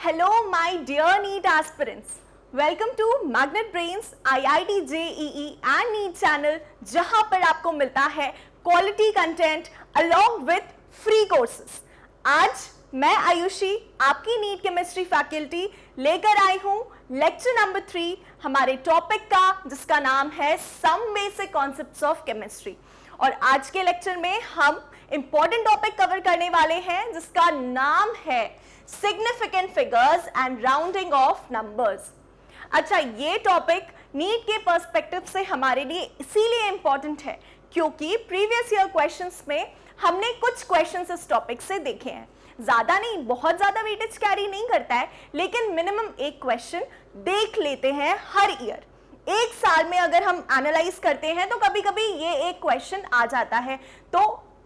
Hello, my dear NEET aspirants. Welcome to Magnet Brains IIT JEE and NEET channel, जहां पर आपको मिलता है quality content along with free courses. आज मैं आयुषी आपकी नीट केमिस्ट्री फैकल्टी लेकर आई हूं लेक्चर नंबर 3 हमारे टॉपिक का, जिसका नाम है some basic concepts of chemistry. और आज के लेक्चर में हम इंपॉर्टेंट टॉपिक कवर करने वाले हैं जिसका नाम है significant figures and rounding off numbers. अच्छा, ये टॉपिक नीट के पर्सपेक्टिव से हमारे लिए इसीलिए इंपॉर्टेंट है क्योंकि प्रीवियस ईयर क्वेश्चंस में हमने कुछ क्वेश्चंस इस टॉपिक से देखे हैं। ज्यादा नहीं, बहुत ज्यादा वेटेज कैरी नहीं करता है, लेकिन मिनिमम एक क्वेश्चन देख लेते हैं हर ईयर। एक साल में अगर हम एनालाइज करते हैं तो कभी कभी ये एक क्वेश्चन आ जाता है। तो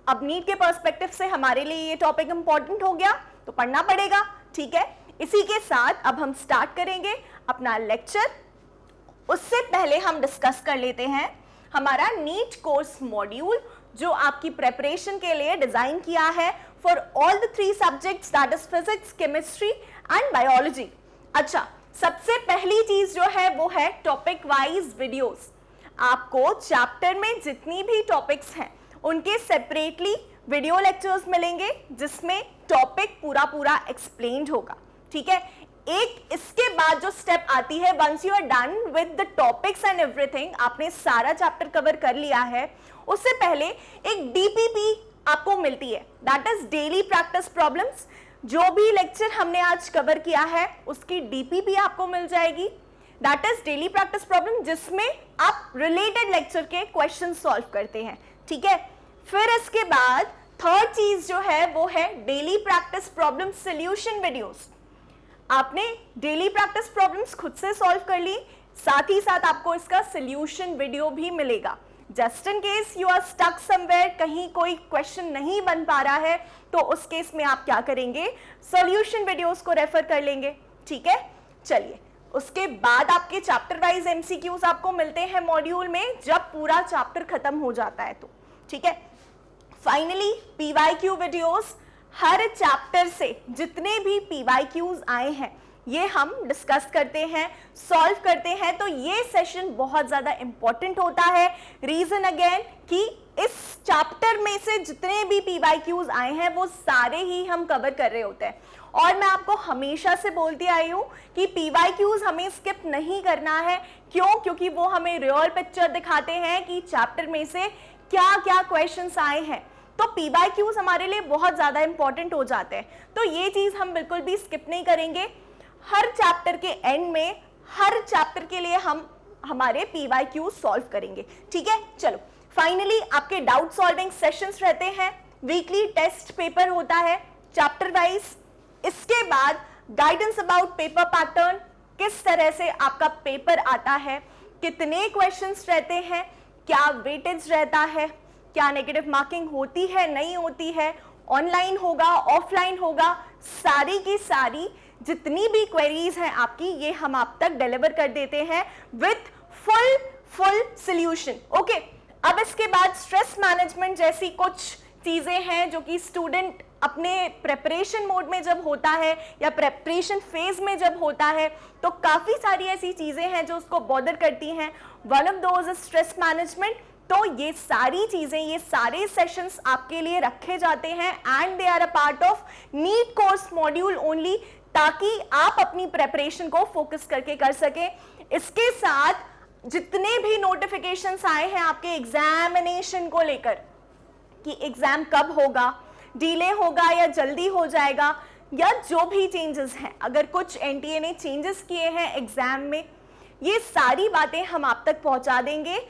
अब नीट के पर्सपेक्टिव से हमारे लिए ये टॉपिक इंपॉर्टेंट हो गया, तो पढ़ना पड़ेगा। ठीक है, इसी के साथ अब हम स्टार्ट करेंगे अपना लेक्चर। उससे पहले हम डिस्कस कर लेते हैं हमारा नीट कोर्स मॉड्यूल, जो आपकी प्रेपरेशन के लिए डिजाइन किया है for all the 3 subjects, that is physics, chemistry and biology. अच्छा, सबसे पहली चीज जो है वो है टॉपिक वाइज वीडियोस। आपको चैप्टर में जितनी भी टॉपिक्स हैं उनके सेपरेटली वीडियो लेक्चर्स मिलेंगे जिसमें टॉपिक पूरा एक्सप्लेन्ड होगा। ठीक है, एक इसके बाद जो स्टेप आती है, once you are done with the topics and everything, आपने सारा चैप्टर कवर कर लिया है, उससे पहले एक डीपीपी आपको मिलती है, that is daily practice problems. जो भी लेक्चर हमने आज कवर किया है उसकी डीपीपी आपको मिल जाएगी, that is daily practice problem, जिसमें आप रिलेटेड लेक्चर के क्वेश्चन सॉल्व करते हैं। ठीक है, फिर इसके बाद थर्ड चीज जो है वो है daily practice problem solution videos. आपने डेली प्रैक्टिस प्रॉब्लम्स खुद से सॉल्व कर ली, साथ ही साथ आपको इसका सॉल्यूशन वीडियो भी मिलेगा। Just in case you are stuck somewhere, कहीं कोई क्वेश्चन नहीं बन पा रहा है, तो उस केस में आप क्या करेंगे, सॉल्यूशन वीडियोस को रेफर कर लेंगे। ठीक है, चलिए, उसके बाद आपके चैप्टर वाइज एमसीक्यूज आपको मिलते हैं मॉड्यूल में, जब पूरा चैप्टर खत्म हो जाता है तो। ठीक है, फाइनली पीवाईक्यू वीडियोस, हर चैप्टर से जितने भी पीवाईक्यूज आए हैं ये हम डिस्कस करते हैं, सॉल्व करते हैं। तो ये सेशन बहुत ज्यादा इंपॉर्टेंट होता है। रीजन अगेन कि इस चैप्टर में से जितने भी पीवाईक्यूज आए हैं वो सारे ही हम कवर कर रहे होते हैं। और मैं आपको हमेशा से बोलती आई हूं कि पीवाईक्यूज हमें स्किप नहीं करना है। क्यों? क्योंकि वो हमें रियल पिक्चर दिखाते हैं कि चैप्टर में से क्या क्या क्वेश्चंस आए हैं। तो पीवाईक्यूज हमारे लिए बहुत ज्यादा इंपॉर्टेंट हो जाते हैं, तो ये चीज हम बिल्कुल भी स्किप नहीं करेंगे। हर चैप्टर के एंड में हर चैप्टर के लिए हम हमारे पीवाईक्यूज सॉल्व करेंगे। ठीक है, चलो, फाइनली आपके डाउट सॉल्विंग सेशंस रहते हैं, वीकली टेस्ट पेपर होता है चैप्टर वाइज। इसके बाद गाइडेंस अबाउट पेपर पैटर्न, किस तरह से आपका पेपर आता है, कितने क्वेश्चंस रहते हैं, क्या वेटेज रहता है, क्या नेगेटिव मार्किंग होती है नहीं होती है, ऑनलाइन होगा ऑफलाइन होगा, सारी की सारी जितनी भी क्वेरीज हैं आपकी, ये हम आप तक डिलीवर कर देते हैं विथ फुल सॉल्यूशन। ओके, अब इसके बाद स्ट्रेस मैनेजमेंट जैसी कुछ चीजें हैं जो कि स्टूडेंट अपने प्रेपरेशन मोड में जब होता है या प्रेपरेशन फेज में जब होता है तो काफी सारी ऐसी चीजें हैं जो उसको बॉदर करती हैं। One of those is stress management. तो ये सारी चीजें, ये सारे सेशंस आपके लिए रखे जाते हैं and they are a part of NEET course module only, ताकि आप अपनी प्रेपरेशन को फोकस करके कर सकें। इसके साथ जितने भी नोटिफिकेशंस आए हैं आपके एग्जामिनेशन को लेकर कि एग्जाम कब होगा, डिले होगा या जल्दी हो जाएगा, या जो भी चेंजेस हैं, अगर कुछ एनटीए ने चेंजेस किए हैं एग्जाम में, ये सारी बातें हम आप तक पहुंचा देंगे।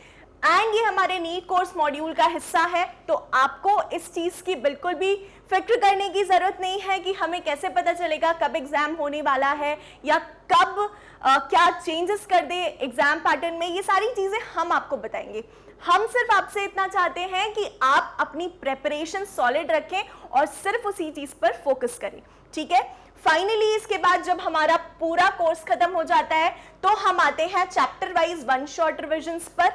एंड ये हमारे नीट कोर्स मॉड्यूल का हिस्सा है, तो आपको इस चीज की बिल्कुल भी फिक्र करने की जरूरत नहीं है कि हमें कैसे पता चलेगा कब एग्जाम होने वाला है या कब क्या चेंजेस कर दे एग्जाम पैटर्न में। ये सारी चीजें हम आपको बताएंगे। हम सिर्फ आपसे इतना चाहते हैं कि आप अपनी प्रेपरेशन सॉलिड रखें और सिर्फ उसी चीज पर फोकस करें। ठीक है, फाइनली इसके बाद जब हमारा पूरा कोर्स खत्म हो जाता है तो हम आते हैं chapter wise one shot revisions पर,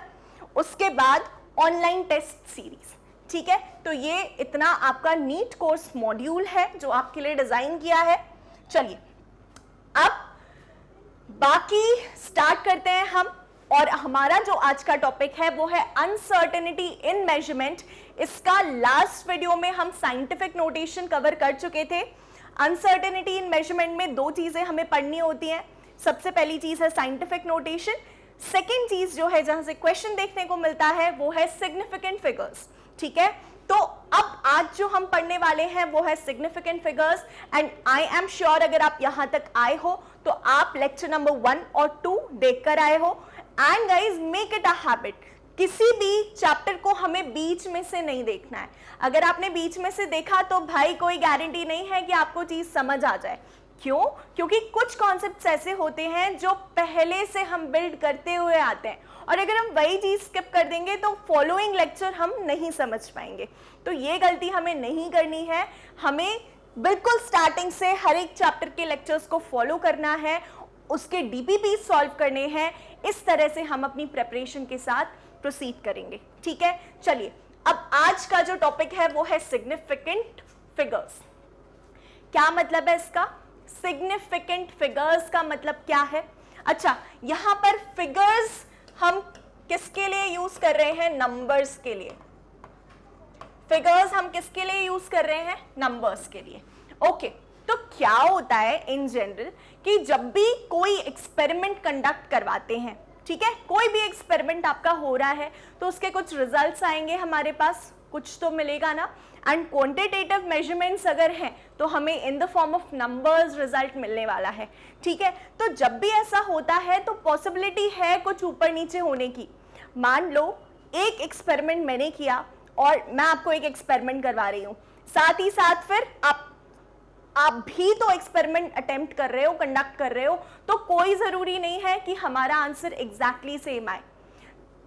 उसके बाद ऑनलाइन टेस्ट सीरीज। ठीक है, तो ये इतना आपका नीट कोर्स मॉड्यूल है जो आपके लिए डिजाइन किया है। चलिए, अब बाकी स्टार्ट करते हैं हम, और हमारा जो आज का टॉपिक है वो है अनसर्टेनिटी इन मेजरमेंट। इसका लास्ट वीडियो में हम साइंटिफिक नोटेशन कवर कर चुके थे। अनसर्टेनिटी इन मेजरमेंट में दो चीजें हमें पढ़नी होती हैं। सबसे पहली चीज है साइंटिफिक नोटेशन, सेकेंड चीज जो है जहां से क्वेश्चन देखने को मिलता है वो है सिग्निफिकेंट फिगर्स। ठीक है, तो अब आज जो हम पढ़ने वाले हैं वो है significant figures, and I am sure अगर आप यहां तक आए हो तो आप लेक्चर नंबर 1 और 2 देखकर आए हो। And guys make it a habit, किसी भी चैप्टर को हमें बीच में से नहीं देखना है। अगर आपने बीच में से देखा तो भाई कोई गारंटी नहीं है कि आपको चीज समझ आ जाए। क्यों? क्योंकि कुछ कॉन्सेप्ट्स ऐसे होते हैं जो पहले से हम बिल्ड करते हुए आते हैं, और अगर हम वही चीज स्किप कर देंगे तो फॉलोइंग लेक्चर हम नहीं समझ पाएंगे। तो ये गलती हमें नहीं करनी है, हमें बिल्कुल स्टार्टिंग से हर एक चैप्टर के लेक्चर्स को फॉलो करना है, उसके डीपीपी सॉल्व करने हैं। इस तरह से हम अपनी प्रिपरेशन के साथ प्रोसीड करेंगे। ठीक है, चलिए अब आज का जो टॉपिक है वो है सिग्निफिकेंट फिगर्स। क्या मतलब है इसका? सिग्निफिकेंट फिगर्स का मतलब क्या है? अच्छा, यहां पर फिगर्स हम किसके लिए यूज कर रहे हैं? नंबर्स के लिए। फिगर्स हम किसके लिए यूज कर रहे हैं? नंबर्स के लिए। ओके, तो क्या होता है इन जनरल कि जब भी कोई एक्सपेरिमेंट कंडक्ट करवाते हैं, ठीक है, कोई भी एक्सपेरिमेंट आपका हो रहा है तो उसके कुछ रिजल्ट्स आएंगे हमारे पास, कुछ तो मिलेगा ना। एंड क्वांटिटेटिव मेजरमेंट्स अगर हैं तो हमें in the form of numbers result मिलने वाला है। ठीक है, तो जब भी ऐसा होता है तो पॉसिबिलिटी है कुछ ऊपर नीचे होने की। मान लो एक एक्सपेरिमेंट मैंने किया और मैं आपको एक एक्सपेरिमेंट करवा रही हूँ, साथ ही साथ फिर आप भी तो एक्सपेरिमेंट अटेम्प्ट कर रहे हो, कंडक्ट कर रहे हो, तो कोई जरूरी नहीं है कि हमारा आंसर एग्जैक्टली सेम आए।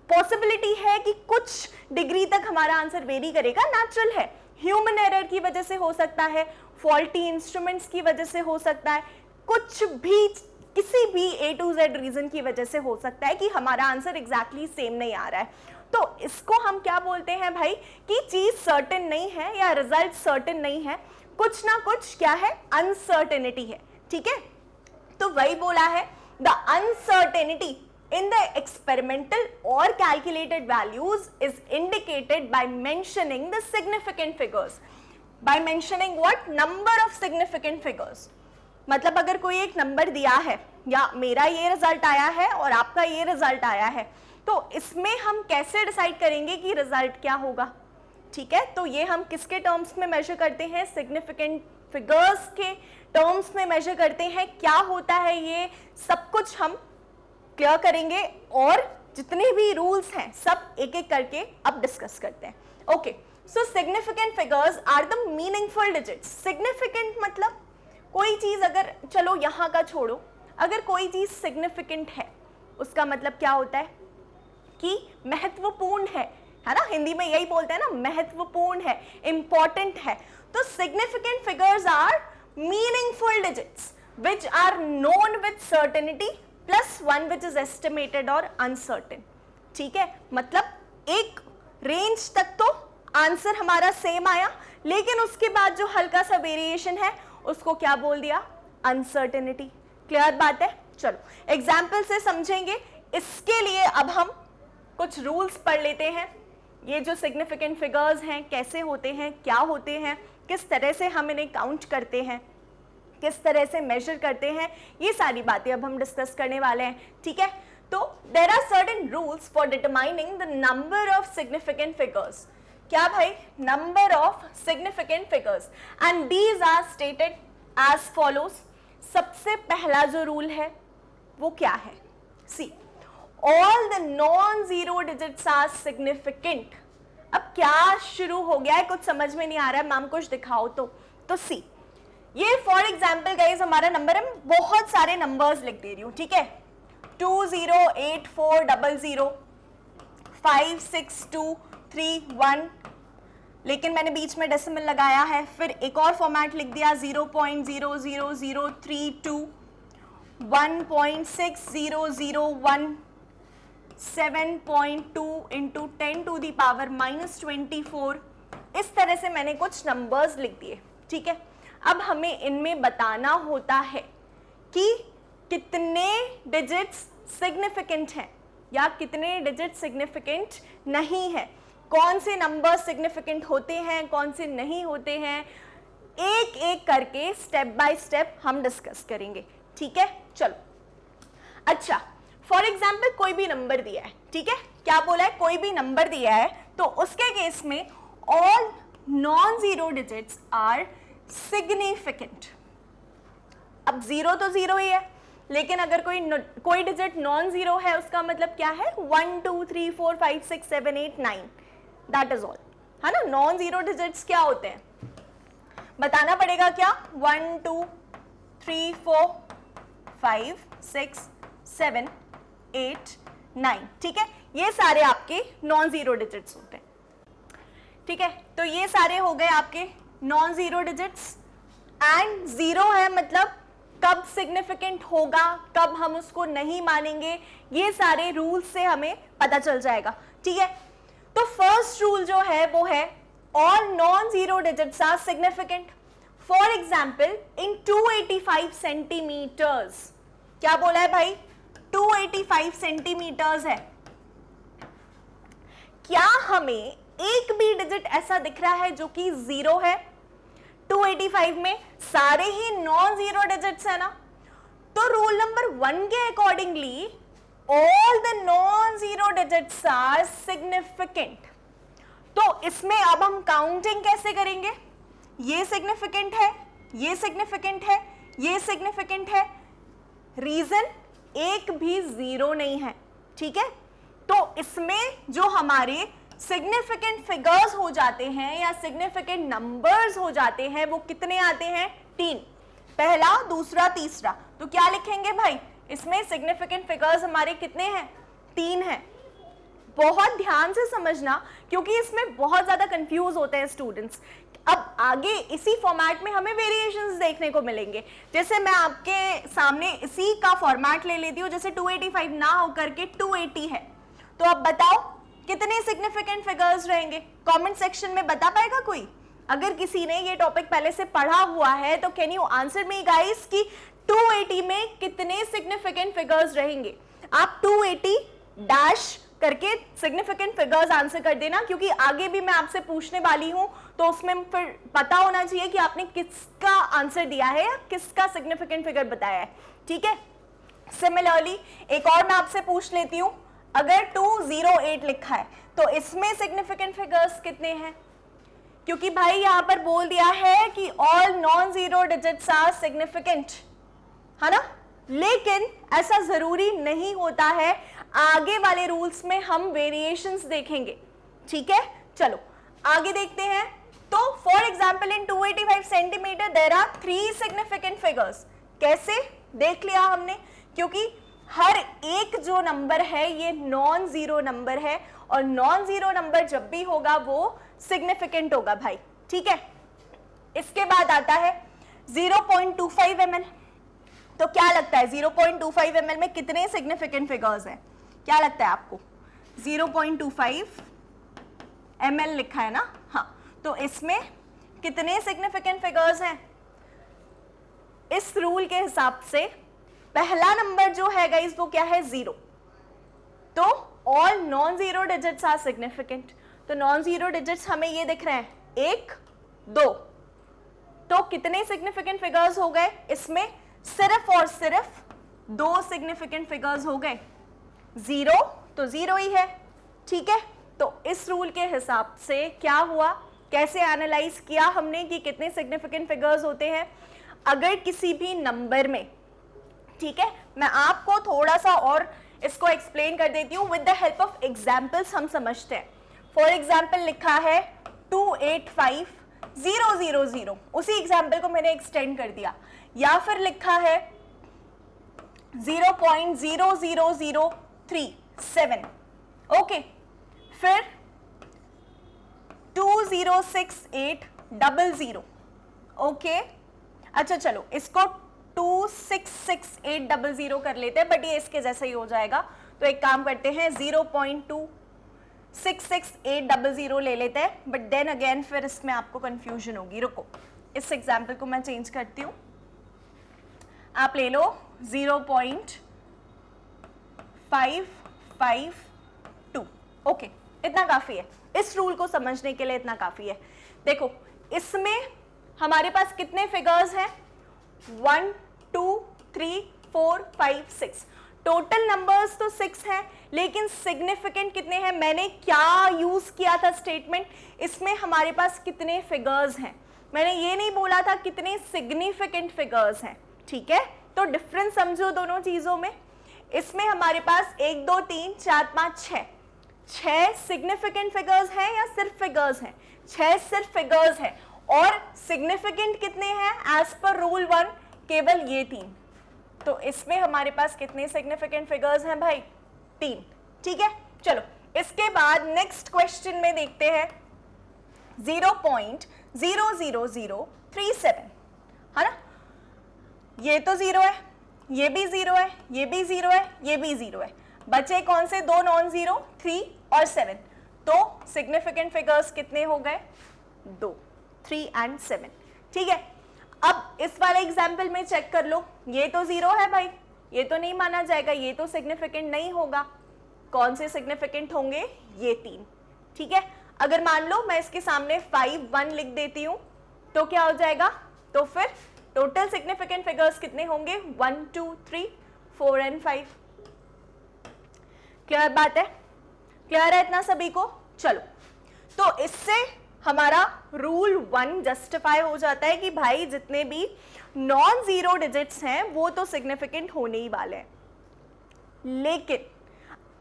पॉसिबिलिटी है कि कुछ डिग्री तक हमारा आंसर वेरी करेगा, नेचुरल है। ह्यूमन एरर की वजह से हो सकता है, फॉल्टी इंस्ट्रूमेंट्स की वजह से हो सकता है, कुछ भी किसी भी A to Z रीजन की वजह से हो सकता है कि हमारा आंसर एग्जैक्टली सेम नहीं आ रहा है। तो इसको हम क्या बोलते हैं भाई कि चीज सर्टेन नहीं है या रिजल्ट सर्टेन नहीं है, कुछ ना कुछ क्या है? अनसर्टेनिटी है। ठीक है, तो वही बोला है, the uncertainty in the experimental or calculated values is indicated by mentioning the significant figures. By mentioning what? Number of significant figures. मतलब अगर कोई एक नंबर दिया है या मेरा ये रिजल्ट आया है और आपका ये रिजल्ट आया है, तो इसमें हम कैसे डिसाइड करेंगे कि रिजल्ट क्या होगा? ठीक है, तो ये हम किसके टर्म्स में मेजर करते हैं? सिग्निफिकेंट फिगर्स के टर्म्स में मेजर करते हैं। क्या होता है ये सब कुछ हम क्लियर करेंगे, और जितने भी रूल्स हैं सब एक एक करके अब डिस्कस करते हैं। Okay, so significant figures are the meaningful digits. Significant मतलब कोई चीज, अगर चलो यहां का छोड़ो, अगर कोई चीज सिग्निफिकेंट है उसका मतलब क्या होता है कि महत्वपूर्ण है ना? हिंदी में यही बोलते हैं ना, महत्वपूर्ण है, इंपॉर्टेंट है। तो significant figures are meaningful digits which are known with certainty plus one which is estimated और अनसर्टेन। ठीक है, मतलब एक रेंज तक तो आंसर हमारा सेम आया, लेकिन उसके बाद जो हल्का सा वेरिएशन है उसको क्या बोल दिया? अनसर्टेनिटी। क्लियर बात है? चलो एग्जाम्पल से समझेंगे। इसके लिए अब हम कुछ रूल्स पढ़ लेते हैं। ये जो सिग्निफिकेंट फिगर्स हैं कैसे होते हैं, क्या होते हैं, किस तरह से हम इन्हें काउंट करते हैं, किस तरह से मेजर करते हैं, ये सारी बातें अब हम डिस्कस करने वाले हैं। ठीक है, तो there are certain rules for determining the number of significant figures. क्या भाई? Number of significant figures, and these are stated as follows. सबसे पहला जो रूल है वो क्या है? See, all the non zero digits are significant. अब क्या शुरू हो गया है, कुछ समझ में नहीं आ रहा है, मैम कुछ दिखाओ तो सी, ये फॉर एग्जाम्पल गाइज हमारा नंबर है, मैं बहुत सारे नंबर्स लिख दे रही हूं। ठीक है, 208400 56231, लेकिन मैंने बीच में डेसिमल लगाया है, फिर एक और फॉर्मेट लिख दिया 0.00032, 1.6001, 7.2 इंटू 10 to the power -24। इस तरह से मैंने कुछ नंबर्स लिख दिए। ठीक है, अब हमें इनमें बताना होता है कि कितने डिजिट्स सिग्निफिकेंट हैं या कितने डिजिट सिग्निफिकेंट नहीं है, कौन से नंबर सिग्निफिकेंट होते हैं, कौन से नहीं होते हैं, एक एक करके स्टेप बाय स्टेप हम डिस्कस करेंगे, ठीक है। चलो, अच्छा, फॉर एग्जाम्पल कोई भी नंबर दिया है, ठीक है, क्या बोला है, कोई भी नंबर दिया है, तो उसके केस में all non zero digits are significant. अब जीरो तो जीरो ही है, लेकिन अगर कोई डिजिट नॉन जीरो है उसका मतलब क्या है, 1 2 3 4 5 6 7 8 9, दैट इज ऑल, है ना। नॉन जीरो डिजिट्स क्या होते हैं बताना पड़ेगा, क्या, 1 2 3 4 5 6 7 8 9, ठीक है, ये सारे आपके नॉन जीरो डिजिट्स होते हैं, ठीक है। तो ये सारे हो गए आपके non zero digits, and zero है मतलब कब सिग्निफिकेंट होगा, कब हम उसको नहीं मानेंगे, ये सारे रूल से हमें पता चल जाएगा, ठीक है। तो फर्स्ट रूल जो है वो है all non zero digits are significant. For example in 285 centimetres, क्या बोला है भाई, 285 सेंटीमीटर्स है, क्या हमें एक भी डिजिट ऐसा दिख रहा है जो कि जीरो है? 285 में सारे ही नॉन जीरो डिजिट्स है ना, तो रूल नंबर 1 के accordingly all the non zero digits are significant. तो इसमें अब हम काउंटिंग कैसे करेंगे, ये सिग्निफिकेंट है, ये सिग्निफिकेंट है, ये सिग्निफिकेंट है, रीजन एक भी जीरो नहीं है, ठीक है। तो इसमें जो हमारे सिग्निफिकेंट फिगर्स हो जाते हैं या सिग्निफिकेंट नंबर्स हो जाते हैं वो कितने आते हैं, 3, पहला, दूसरा, तीसरा। तो क्या लिखेंगे भाई, इसमें सिग्निफिकेंट फिगर्स हमारे कितने हैं, 3 हैं। बहुत ध्यान से समझना क्योंकि इसमें बहुत ज्यादा कंफ्यूज होते हैं स्टूडेंट्स। अब आगे इसी फॉर्मेट में हमें वेरिएशंस देखने को मिलेंगे, जैसे मैं आपके सामने इसी का फॉर्मेट ले लेती हूँ, जैसे 285 ना होकर के 280 है, तो अब बताओ कितने सिग्निफिकेंट फिगर्स रहेंगे, कमेंट सेक्शन में बता पाएगा कोई? अगर किसी ने ये टॉपिक पहले से पढ़ा हुआ है तो can you answer me guys कि 280 में कितने सिग्निफिकेंट फिगर्स रहेंगे? आप 280 डैश करके सिग्निफिकेंट फिगर्स आंसर कर देना, क्योंकि आगे भी मैं आपसे पूछने वाली हूं, तो उसमें फिर पता होना चाहिए कि आपने किसका आंसर दिया है या किसका सिग्निफिकेंट फिगर बताया है, ठीक है। सिमिलरली एक और मैं आपसे पूछ लेती हूं, अगर 208 लिखा है तो इसमें सिग्निफिकेंट फिगर्स कितने हैं? क्योंकि भाई यहां पर बोल दिया है कि all non zero digits are significant, है ना, लेकिन ऐसा जरूरी नहीं होता है, आगे वाले रूल्स में हम वेरिएशंस देखेंगे, ठीक है। चलो आगे देखते हैं। तो for example in 285 centimetre there are 3 significant figures. कैसे देख लिया हमने, क्योंकि हर एक जो नंबर है ये नॉन जीरो नंबर है, और नॉन जीरो नंबर जब भी होगा वो सिग्निफिकेंट होगा भाई, ठीक है। इसके बाद आता है 0.25 ml। तो क्या लगता है 0.25 ml में कितने सिग्निफिकेंट फिगर्स हैं, क्या लगता है आपको? 0.25 ml लिखा है ना, हाँ, तो इसमें कितने सिग्निफिकेंट फिगर्स हैं? इस रूल के हिसाब से पहला नंबर जो है गाइस वो क्या है, 0। तो all non zero digits are significant. तो नॉन जीरो डिजिट्स हमें ये दिख रहे हैं, 1 2, तो कितने सिग्निफिकेंट फिगर्स हो गए? इसमें सिर्फ और सिर्फ 2 सिग्निफिकेंट फिगर्स हो गए, 0 तो 0 ही है, ठीक है। तो इस रूल के हिसाब से क्या हुआ, कैसे एनालाइज किया हमने कि कितने सिग्निफिकेंट फिगर्स होते हैं? अगर किसी भी नंबर में, ठीक है, मैं आपको थोड़ा सा और इसको एक्सप्लेन कर देती हूँ with the help of examples, हम समझते हैं। फॉर एग्जाम्पल लिखा है 285,000, उसी एग्जाम्पल को मैंने एक्सटेंड कर दिया, या फिर लिखा है 0.00037, ओके, फिर 206,800, ओके। अच्छा चलो इसको 266,800 कर लेते हैं, बट ये इसके जैसा ही हो जाएगा, तो एक काम करते हैं 0.266,800 ले लेते हैं, बट देन अगेन फिर इसमें आपको कंफ्यूजन होगी। रुको, इस एग्जाम्पल को मैं चेंज करती हूँ, आप ले लो 0.552। ओके, इतना काफी है, इस रूल को समझने के लिए इतना काफी है। देखो इसमें हमारे पास कितने फिगर्स हैं, 1 2 3 4 5 6, टोटल नंबर्स तो 6 हैं, लेकिन सिग्निफिकेंट कितने हैं, मैंने क्या यूज किया था स्टेटमेंट, इसमें हमारे पास कितने फिगर्स हैं, मैंने ये नहीं बोला था कितने सिग्निफिकेंट फिगर्स हैं। ठीक है, तो डिफरेंस समझो दोनों चीजों में। इसमें हमारे पास 1 2 3 4 5 6 सिग्निफिकेंट फिगर्स हैं या सिर्फ फिगर्स हैं, 6 सिर्फ फिगर्स हैं, और सिग्निफिकेंट कितने हैं एज पर रूल 1, केवल ये 3। तो इसमें हमारे पास कितने सिग्निफिकेंट फिगर्स हैं भाई, 3। ठीक है, चलो इसके बाद नेक्स्ट क्वेश्चन में देखते हैं 0.00037, है ना, ये तो 0 है, ये भी 0 है, ये भी 0 है, ये भी 0 है, बचे कौन से दो नॉन जीरो, 3 और 7। तो सिग्निफिकेंट फिगर्स कितने हो गए, 2, 3 and 7। ठीक है, अब इस वाले एग्जाम्पल में चेक कर लो, ये तो 0 है भाई, ये तो नहीं माना जाएगा, ये तो सिग्निफिकेंट नहीं होगा। कौन से सिग्निफिकेंट होंगे, ये 3। ठीक है, अगर मान लो मैं इसके सामने 5 1 लिख देती हूं तो क्या हो जाएगा, तो फिर टोटल सिग्निफिकेंट फिगर्स कितने होंगे, 1 2 3 4 and 5। क्लियर बात है, क्लियर है इतना सभी को। चलो, तो इससे हमारा रूल 1 जस्टिफाई हो जाता है कि भाई जितने भी नॉन जीरो डिजिट्स हैं वो तो सिग्निफिकेंट होने ही वाले हैं। लेकिन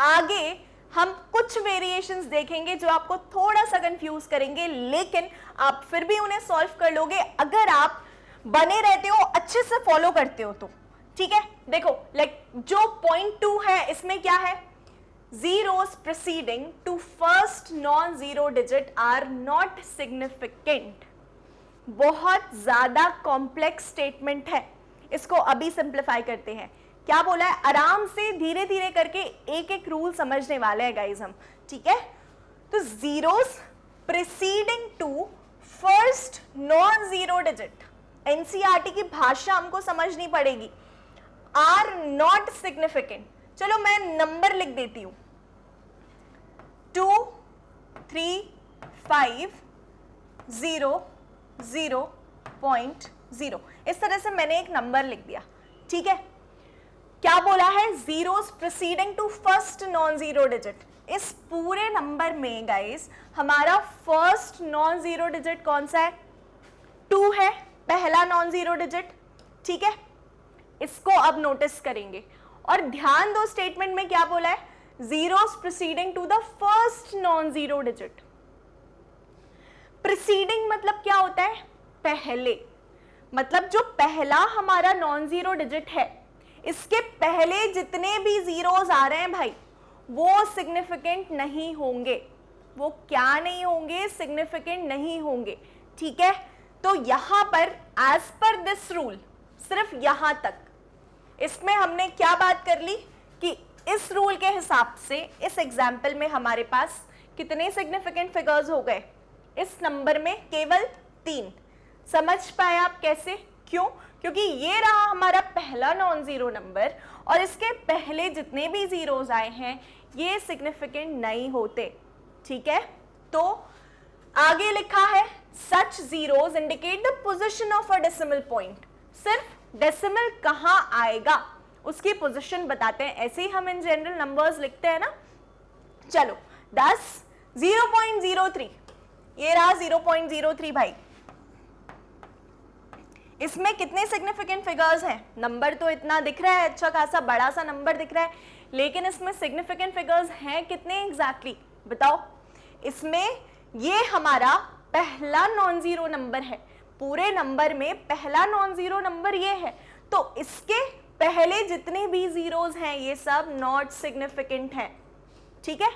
आगे हम कुछ वेरिएशंस देखेंगे जो आपको थोड़ा सा कंफ्यूज करेंगे, लेकिन आप फिर भी उन्हें सॉल्व कर लोगे अगर आप बने रहते हो, अच्छे से फॉलो करते हो तो। ठीक है, देखो लाइक जो पॉइंट 2 है इसमें क्या है, zeros preceding to first non-zero digit are not significant। बहुत ज्यादा कॉम्प्लेक्स स्टेटमेंट है, इसको अभी सिंप्लीफाई करते हैं। क्या बोला है, आराम से धीरे धीरे करके एक एक रूल समझने वाले हैं गाइज हम। ठीक है, तो zeros preceding to first non-zero digit, NCERT की भाषा हमको समझनी पड़ेगी, are not significant। चलो मैं नंबर लिख देती हूं, 2 3 5 0 0.0, इस तरह से मैंने एक नंबर लिख दिया। ठीक है, क्या बोला है, zeros preceding to first non zero digit. इस पूरे नंबर में गाइस हमारा फर्स्ट नॉन जीरो डिजिट कौन सा है, 2 है, पहला नॉन जीरो डिजिट। ठीक है, इसको अब नोटिस करेंगे और ध्यान दो स्टेटमेंट में क्या बोला है, zeros preceding to the first non zero digit. Preceding मतलब क्या होता है, पहले, मतलब जो पहला हमारा नॉन जीरो डिजिट है इसके पहले जितने भी जीरोस आ रहे हैं भाई वो सिग्निफिकेंट नहीं होंगे। वो क्या नहीं होंगे, सिग्निफिकेंट नहीं होंगे। ठीक है, तो यहां पर एज पर दिस रूल सिर्फ यहां तक, इसमें हमने क्या बात कर ली कि इस रूल के हिसाब से इस एग्जाम्पल में हमारे पास कितने सिग्निफिकेंट फिगर्स हो गए, इस नंबर में केवल 3। समझ पाए आप कैसे, क्यों, क्योंकि ये रहा हमारा पहला नॉन जीरो नंबर और इसके पहले जितने भी जीरोस आए हैं ये सिग्निफिकेंट नहीं होते। ठीक है, तो आगे लिखा है such zeros indicate the position of a decimal point. सिर्फ डेसिमल कहां आएगा उसकी पोजीशन बताते हैं, ऐसे ही हम इन जनरल नंबर्स लिखते हैं ना। चलो 10 0.03, ये रहा 0.03 भाई। इसमें कितने सिग्निफिकेंट फिगर्स हैं, नंबर तो इतना दिख रहा है, अच्छा खासा बड़ा सा नंबर दिख रहा है, लेकिन इसमें सिग्निफिकेंट फिगर्स हैं कितने एग्जैक्टली बताओ। इसमें ये हमारा पहला नॉन जीरो नंबर है, पूरे नंबर में पहला नॉन जीरो नंबर ये है, तो इसके पहले जितने भी जीरोस हैं ये सब नॉट सिग्निफिकेंट हैं। ठीक है,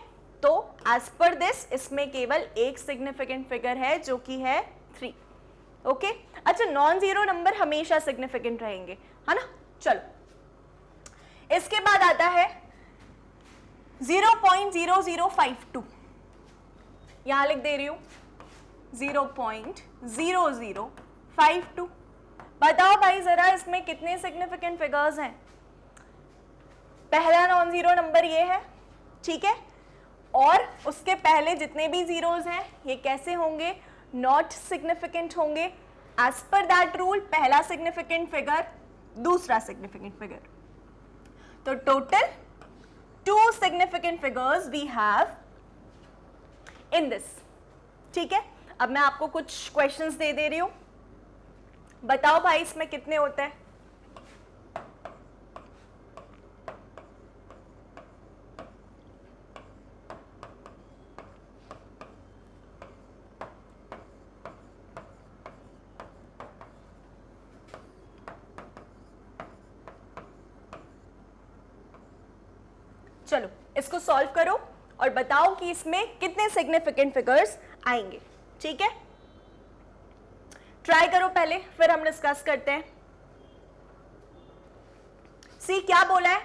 तो एज पर दिस इसमें केवल एक सिग्निफिकेंट फिगर है जो कि है 3। ओके, अच्छा नॉन जीरो नंबर हमेशा सिग्निफिकेंट रहेंगे, है ना। चलो इसके बाद आता है 0.0052, यहां लिख दे रही हूं 0.0052। बताओ भाई जरा इसमें कितने सिग्निफिकेंट फिगर्स हैं? पहला नॉन जीरो नंबर ये है, ठीक है, और उसके पहले जितने भी जीरोस हैं ये कैसे होंगे? नॉट सिग्निफिकेंट होंगे। एज पर दैट रूल पहला सिग्निफिकेंट फिगर, दूसरा सिग्निफिकेंट फिगर, तो total 2 significant figures we have in this, ठीक है। अब मैं आपको कुछ क्वेश्चंस दे रही हूं, बताओ भाई इसमें कितने होते हैं? चलो इसको सॉल्व करो और बताओ कि इसमें कितने सिग्निफिकेंट फिगर्स आएंगे, ठीक है। ट्राई करो पहले, फिर हम डिस्कस करते हैं। सी क्या बोला है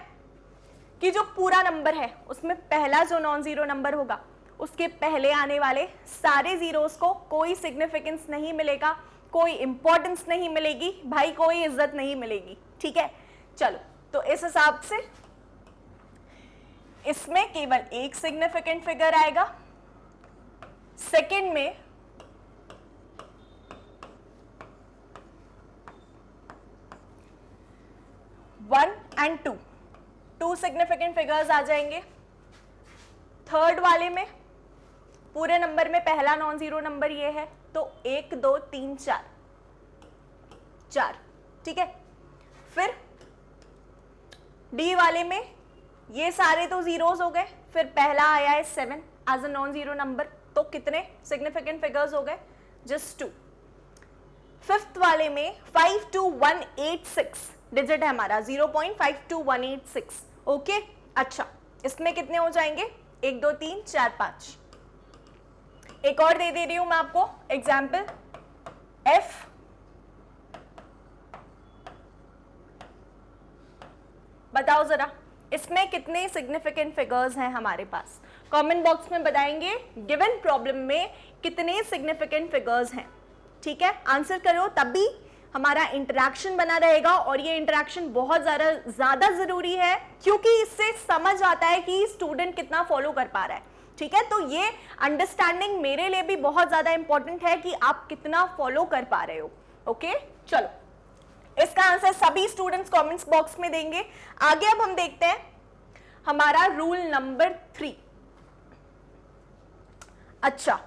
कि जो पूरा नंबर है उसमें पहला जो नॉन जीरो नंबर होगा उसके पहले आने वाले सारे जीरोस को कोई सिग्निफिकेंस नहीं मिलेगा, कोई इंपॉर्टेंस नहीं मिलेगी भाई, कोई इज्जत नहीं मिलेगी, ठीक है। चलो तो इस हिसाब से इसमें केवल एक सिग्निफिकेंट फिगर आएगा, सेकंड में one and two significant figures आ जाएंगे। थर्ड वाले में पूरे नंबर में पहला नॉन जीरो नंबर ये है, तो 1 2 3 4, ठीक है। फिर डी वाले में ये सारे तो जीरोस हो गए, फिर पहला आया है 7 as a non zero number, तो कितने सिग्निफिकेंट फिगर्स हो गए? जस्ट 2। फिफ्थ वाले में 52186 डिजिट है हमारा, 0.52186, ओके। अच्छा इसमें कितने हो जाएंगे? 1 2 3 4 5। एक और दे रही हूं मैं आपको एग्जाम्पल, F बताओ जरा इसमें कितने सिग्निफिकेंट फिगर्स हैं हमारे पास? कमेंट बॉक्स में बताएंगे गिवन प्रॉब्लम में कितने सिग्निफिकेंट फिगर्स हैं, ठीक है। आंसर करो तभी हमारा इंटरेक्शन बना रहेगा, और ये इंटरेक्शन बहुत ज्यादा जरूरी है क्योंकि इससे समझ आता है कि स्टूडेंट कितना फॉलो कर पा रहा है, ठीक है। तो ये अंडरस्टैंडिंग मेरे लिए भी बहुत ज्यादा इंपॉर्टेंट है कि आप कितना फॉलो कर पा रहे हो, ओके। चलो इसका आंसर सभी स्टूडेंट्स कमेंट्स बॉक्स में देंगे। आगे अब हम देखते हैं हमारा रूल नंबर 3। अच्छा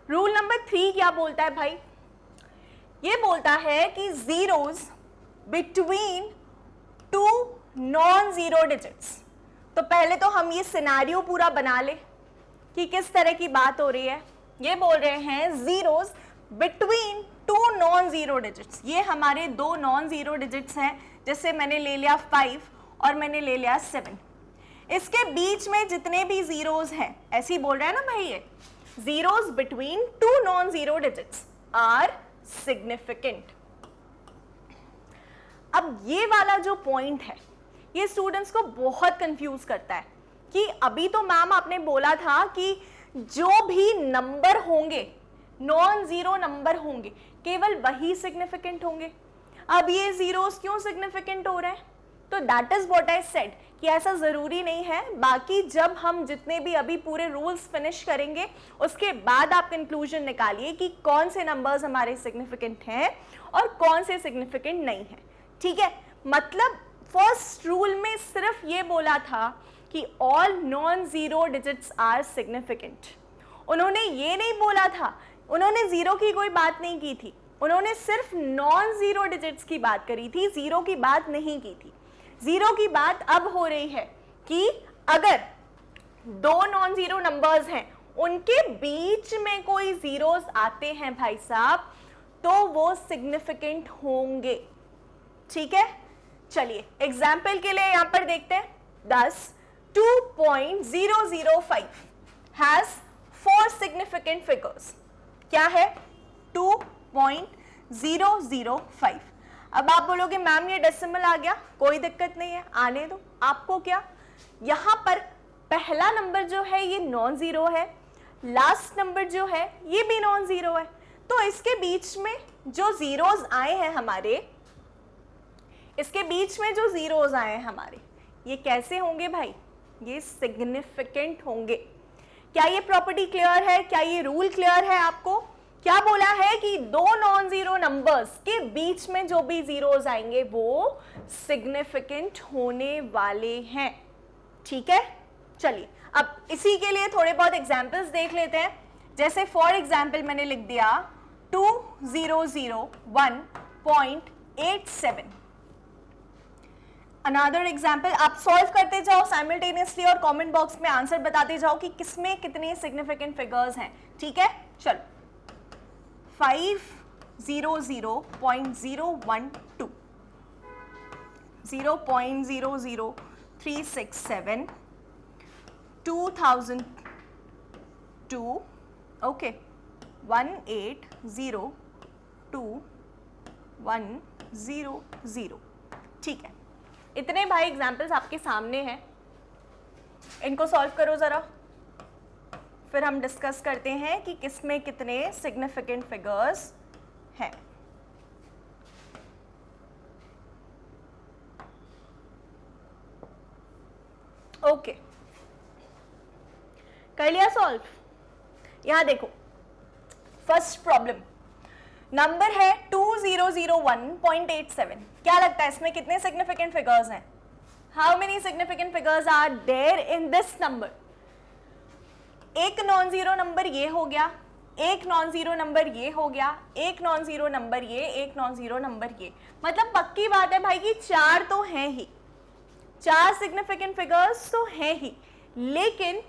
रूल नंबर 3 क्या बोलता है भाई? ये बोलता है कि zeros between 2 non zero digits. तो पहले तो हम ये सिनेरियो पूरा बना ले कि किस तरह की बात हो रही है। ये बोल रहे हैं zeros between 2 non zero digits, ये हमारे 2 नॉन जीरो डिजिट्स हैं, जैसे मैंने ले लिया 5 और मैंने ले लिया 7। इसके बीच में जितने भी जीरोस हैं, ऐसे ही बोल रहा है ना भाई, ये zeros between 2 non zero digits are significant. अब ये वाला जो पॉइंट है ये स्टूडेंट्स को बहुत कंफ्यूज करता है कि अभी तो मैम आपने बोला था कि जो भी नंबर होंगे नॉन जीरो नंबर होंगे केवल वही सिग्निफिकेंट होंगे, अब ये जीरोस क्यों सिग्निफिकेंट हो रहे हैं? तो that is what I said कि ऐसा जरूरी नहीं है। बाकी जब हम जितने भी अभी पूरे रूल्स फिनिश करेंगे उसके बाद आप कंक्लूजन निकालिए कि कौन से नंबर्स हमारे सिग्निफिकेंट हैं और कौन से सिग्निफिकेंट नहीं है, ठीक है। मतलब फर्स्ट रूल में सिर्फ ये बोला था कि all non zero digits are significant. उन्होंने ये नहीं बोला था, उन्होंने जीरो की कोई बात नहीं की थी, उन्होंने सिर्फ नॉन जीरो डिजिट्स की बात करी थी, जीरो की बात नहीं की थी। जीरो की बात अब हो रही है कि अगर 2 नॉन जीरो नंबर्स हैं उनके बीच में कोई जीरोस आते हैं भाई साहब तो वो सिग्निफिकेंट होंगे, ठीक है। चलिए एग्जाम्पल के लिए यहां पर देखते हैं 10 2.005 हैज 4 सिग्निफिकेंट फिगर्स। क्या है? 2.005। अब आप बोलोगे मैम ये डेसिमल आ गया, कोई दिक्कत नहीं है, आने दो। आपको क्या, यहां पर पहला नंबर जो है ये नॉन जीरो है, लास्ट नंबर जो है ये भी नॉन जीरो है, तो इसके बीच में जो जीरोस आए हैं हमारे इसके बीच में जो जीरोस आए हैं हमारे, ये कैसे होंगे भाई? ये सिग्निफिकेंट होंगे। क्या ये प्रॉपर्टी क्लियर है? क्या ये रूल क्लियर है आपको? क्या बोला है कि दो नॉन जीरो नंबर्स के बीच में जो भी जीरोस आएंगे वो सिग्निफिकेंट होने वाले हैं। ठीक है, चलिए अब इसी के लिए थोड़े बहुत एग्जांपल्स देख लेते हैं। जैसे फॉर एग्जांपल मैंने लिख दिया 2001.87। अनदर एग्जाम्पल, आप सॉल्व करते जाओ साइमल्टेनियसली और कमेंट बॉक्स में आंसर बताते जाओ कि किसमें कितने सिग्निफिकेंट फिगर्स हैं। ठीक है, चलो 500.012, 0.00367, 2002, ओके 1802.100। ठीक है, इतने भाई एग्जाम्पल्स आपके सामने हैं, इनको सॉल्व करो जरा, फिर हम डिस्कस करते हैं कि किसमें कितने सिग्निफिकेंट फिगर्स हैं। ओके, कर लिया सॉल्व? यहां देखो, फर्स्ट प्रॉब्लम नंबर है 2001.87। क्या लगता है इसमें कितने सिग्निफिकेंट फिगर्स हैं? How many significant figures are there in this number? एक नॉन जीरो नंबर ये हो गया, एक नॉन जीरो नंबर ये हो गया, एक नॉन जीरो नंबर ये, एक नॉन जीरो नंबर ये। मतलब पक्की बात है भाई कि चार तो हैं ही, चार सिग्निफिकेंट फिगर्स तो हैं ही। लेकिन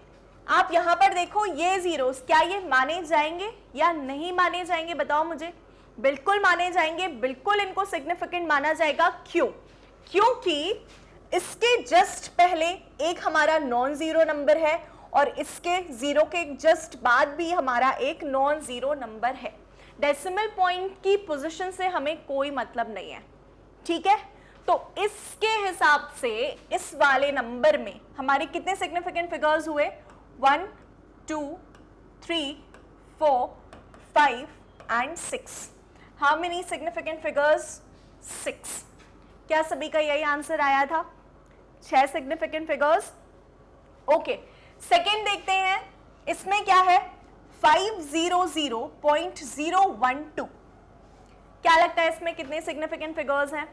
आप यहां पर देखो ये जीरोस, क्या ये माने जाएंगे या नहीं माने जाएंगे? बताओ मुझे। बिल्कुल माने जाएंगे, बिल्कुल इनको सिग्निफिकेंट माना जाएगा। क्यों? क्योंकि इसके जस्ट पहले एक हमारा नॉन जीरो नंबर है और इसके जीरो के जस्ट बाद भी हमारा एक नॉन जीरो नंबर है। डेसिमल पॉइंट की पोजीशन से हमें कोई मतलब नहीं है। ठीक है, तो इसके हिसाब से इस वाले नंबर में हमारे कितने सिग्निफिकेंट फिगर्स हुए? 1, 2, 3, 4, 5 and 6। How many significant figures? 6। क्या सभी का यही आंसर आया था? 6 सिग्निफिकेंट फिगर्स। ओके, सेकेंड देखते हैं, इसमें क्या है? 500.012। क्या लगता है इसमें कितने सिग्निफिकेंट फिगर्स हैं?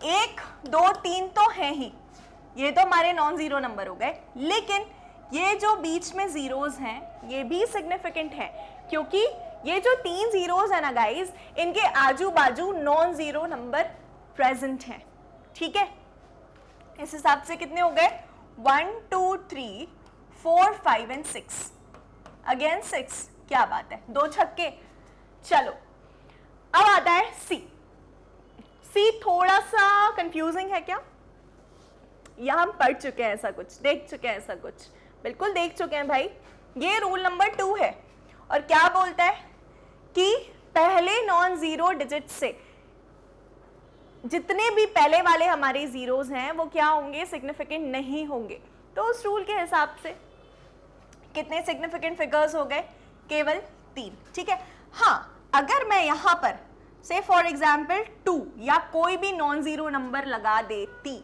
1, 2, 3 तो हैं ही, ये तो हमारे नॉन जीरो नंबर हो गए। लेकिन ये जो बीच में जीरोस हैं ये भी सिग्निफिकेंट है, क्योंकि ये जो 3 जीरोस है ना गाइस, इनके आजू बाजू नॉन जीरो नंबर प्रेजेंट हैं। ठीक है, इस हिसाब से कितने हो गए? 1, 2, 3, 4, 5 एंड 6। अगेन 6। क्या बात है, 2 छक्के। चलो अब आता है सी। सी थोड़ा सा कंफ्यूजिंग है क्या? यह हम पढ़ चुके हैं, ऐसा कुछ देख चुके हैं, ऐसा कुछ बिल्कुल देख चुके हैं भाई। ये रूल नंबर 2 है और क्या बोलता है कि पहले नॉन जीरो डिजिट से जितने भी पहले वाले हमारे जीरोस हैं वो क्या होंगे? सिग्निफिकेंट नहीं होंगे। तो उस रूल के हिसाब से कितने सिग्निफिकेंट फिगर्स हो गए? केवल 3। ठीक है, हाँ, अगर मैं यहां पर से फॉर एग्जाम्पल 2 या कोई भी नॉन जीरो नंबर लगा देती,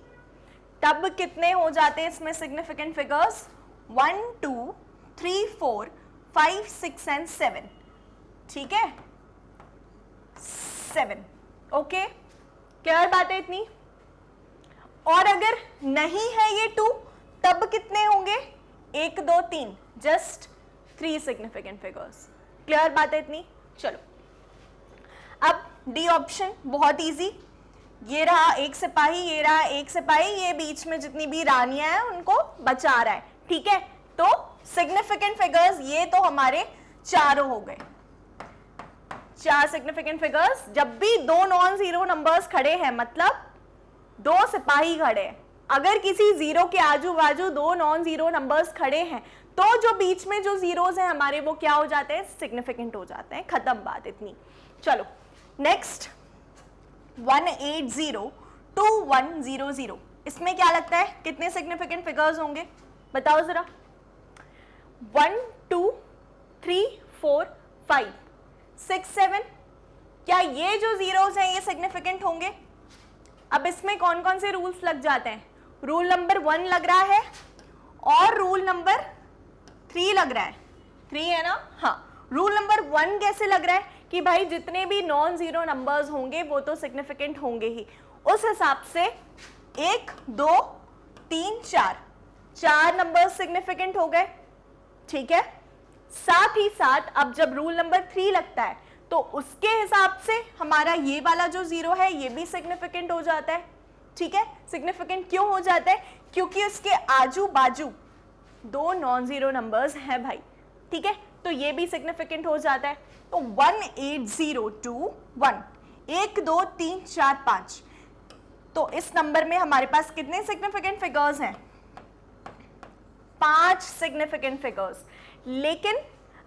तब कितने हो जाते हैं इसमें सिग्निफिकेंट फिगर्स? 1, 2, 3, 4, 5, 6 एंड 7। ठीक है, 7। ओके, क्लियर बात है इतनी? और अगर नहीं है ये 2, तब कितने होंगे? 1, 2, 3, जस्ट 3 सिग्निफिकेंट फिगर्स। क्लियर बात है इतनी? चलो अब डी ऑप्शन बहुत इजी। ये रहा एक सिपाही, ये रहा एक सिपाही, ये बीच में जितनी भी रानियां हैं उनको बचा रहा है। ठीक है, तो सिग्निफिकेंट फिगर्स ये तो हमारे चारों हो गए, 4 सिग्निफिकेंट फिगर्स। जब भी 2 नॉन जीरो नंबर्स खड़े हैं, मतलब 2 सिपाही खड़े हैं, अगर किसी जीरो के आजू बाजू 2 नॉन जीरो नंबर्स खड़े हैं तो जो बीच में जो जीरोस हैं हमारे वो क्या हो जाते हैं? सिग्निफिकेंट हो जाते हैं। खत्म बात इतनी। चलो नेक्स्ट 1802100। इसमें क्या लगता है कितने सिग्निफिकेंट फिगर्स होंगे? बताओ जरा। 1, 2, 3, 4, 5, 6, 7। क्या ये जो जीरोस हैं ये सिग्निफिकेंट होंगे? अब इसमें कौन कौन से रूल्स लग जाते हैं? रूल नंबर 1 लग रहा है और रूल नंबर 3 लग रहा है। 3 है ना? हाँ। रूल नंबर 1 कैसे लग रहा है कि भाई जितने भी नॉन जीरो नंबर्स होंगे वो तो सिग्निफिकेंट होंगे ही। उस हिसाब से 1 2 3 4 नंबर्स सिग्निफिकेंट हो गए, ठीक है। साथ ही साथ अब जब रूल नंबर 3 लगता है तो उसके हिसाब से हमारा ये वाला जो जीरो है ये भी सिग्निफिकेंट हो जाता है, ठीक है। सिग्निफिकेंट क्यों हो जाता है? क्योंकि उसके आजू बाजू 2 नॉन जीरो नंबर्स हैं भाई, ठीक है, तो ये भी सिग्निफिकेंट हो जाता है। तो 18021 1 2 3 4 5, तो इस नंबर में हमारे पास कितने सिग्निफिकेंट फिगर्स हैं? 5 सिग्निफिकेंट फिगर्स। लेकिन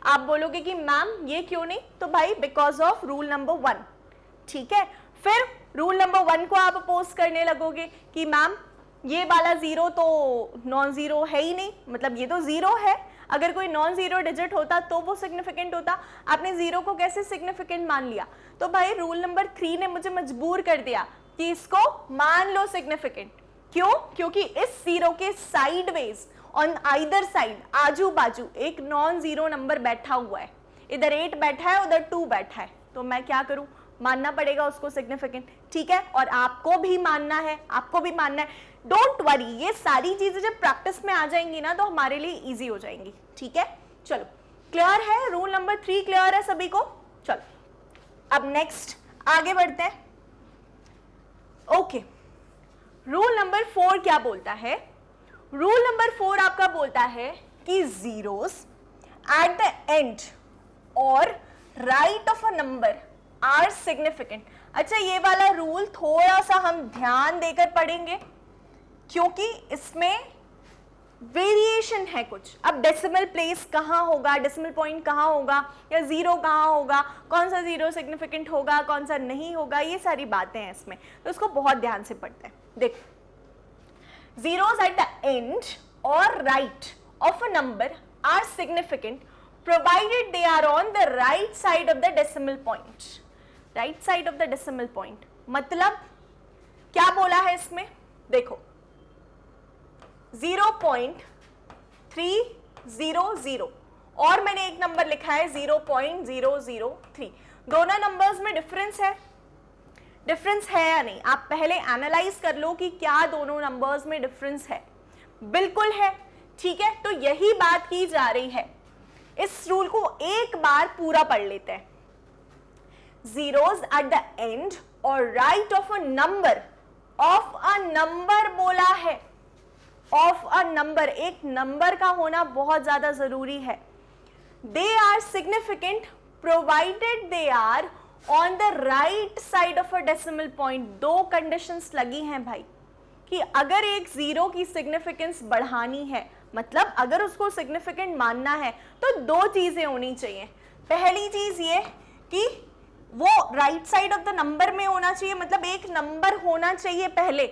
आप बोलोगे कि मैम ये क्यों नहीं? तो भाई बिकॉज ऑफ रूल नंबर 1, ठीक है। फिर रूल नंबर 1 को आप अपोज करने लगोगे कि मैम ये वाला जीरो तो नॉन जीरो है ही नहीं, मतलब ये तो जीरो है, अगर कोई नॉन जीरो डिजिट होता तो वो सिग्निफिकेंट होता, आपने जीरो को कैसे सिग्निफिकेंट मान लिया? तो भाई रूल नंबर 3 ने मुझे मजबूर कर दिया कि इसको मान लो सिग्निफिकेंट। क्यों? क्योंकि इस जीरो के साइडवेज ऑन आइदर साइड, आजू बाजू एक नॉन जीरो नंबर बैठा हुआ है, इधर 8 बैठा है उधर 2 बैठा है, तो मैं क्या करूं? मानना पड़ेगा उसको सिग्निफिकेंट, ठीक है। और आपको भी मानना है, आपको भी मानना है। डोंट वरी, ये सारी चीजें जब प्रैक्टिस में आ जाएंगी ना तो हमारे लिए इजी हो जाएंगी, ठीक है। चलो, क्लियर है? रूल नंबर 3 क्लियर है सभी को? चलो अब नेक्स्ट आगे बढ़ते हैं। ओके, रूल नंबर 4 क्या बोलता है? रूल नंबर 4 आपका बोलता है कि zeros at the end or right of a number are significant. अच्छा, ये वाला रूल थोड़ा सा हम ध्यान देकर पढ़ेंगे क्योंकि इसमें वेरिएशन है कुछ। अब डेसिमल प्लेस कहाँ होगा, डेसिमल पॉइंट कहाँ होगा, या जीरो कहाँ होगा, कौन सा जीरो सिग्निफिकेंट होगा, कौन सा नहीं होगा, ये सारी बातें हैं इसमें, तो इसको बहुत ध्यान से पढ़ते हैं। देखो, zeros at the end or right of a number are significant provided they are on the right side of the decimal point. Right side of the decimal point मतलब क्या बोला है इसमें? देखो, 0.300 और मैंने एक नंबर लिखा है 0.003। दोनों नंबर्स में डिफरेंस है, डिफरेंस है या नहीं? आप पहले एनालाइज कर लो कि क्या दोनों नंबर्स में डिफरेंस है। बिल्कुल है, ठीक है। तो यही बात की जा रही है। इस रूल को एक बार पूरा पढ़ लेते हैं। Zeros at the end or right of a number बोला है, ऑफ अ नंबर, एक नंबर का होना बहुत ज्यादा जरूरी है। They are significant provided they are on the right side of a decimal point. 2 conditions लगी हैं भाई कि अगर एक जीरो की सिग्निफिकेंस बढ़ानी है, मतलब अगर उसको सिग्निफिकेंट मानना है, तो 2 चीजें होनी चाहिए। पहली चीज ये कि वो right side of the number में होना चाहिए, मतलब एक नंबर होना चाहिए पहले,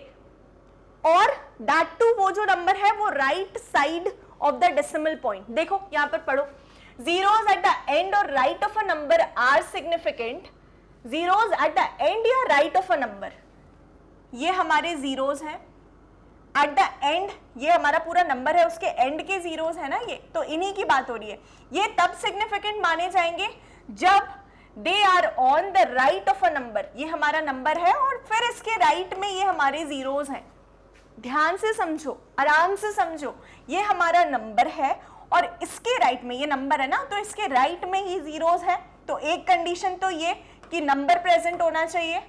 और दैट टू वो जो नंबर है वो right side of the decimal point. देखो यहां पर पढ़ो, zeros at the end or right of a number are significant. Zeros at the end या right of a number, ये हमारे जीरोस हैं। At the end ये हमारा पूरा नंबर है, उसके एंड के जीरोस है ना ये, तो इन्हीं की बात हो रही है। ये तब सिग्निफिकेंट माने जाएंगे जब they are on the right of a number, ये हमारा नंबर है और फिर इसके राइट में ये हमारे जीरोस हैं। ध्यान से समझो, आराम से समझो, ये हमारा नंबर है और इसके राइट में ये नंबर है ना, तो इसके राइट में ही जीरोस है। तो एक कंडीशन तो ये कि नंबर प्रेजेंट होना चाहिए,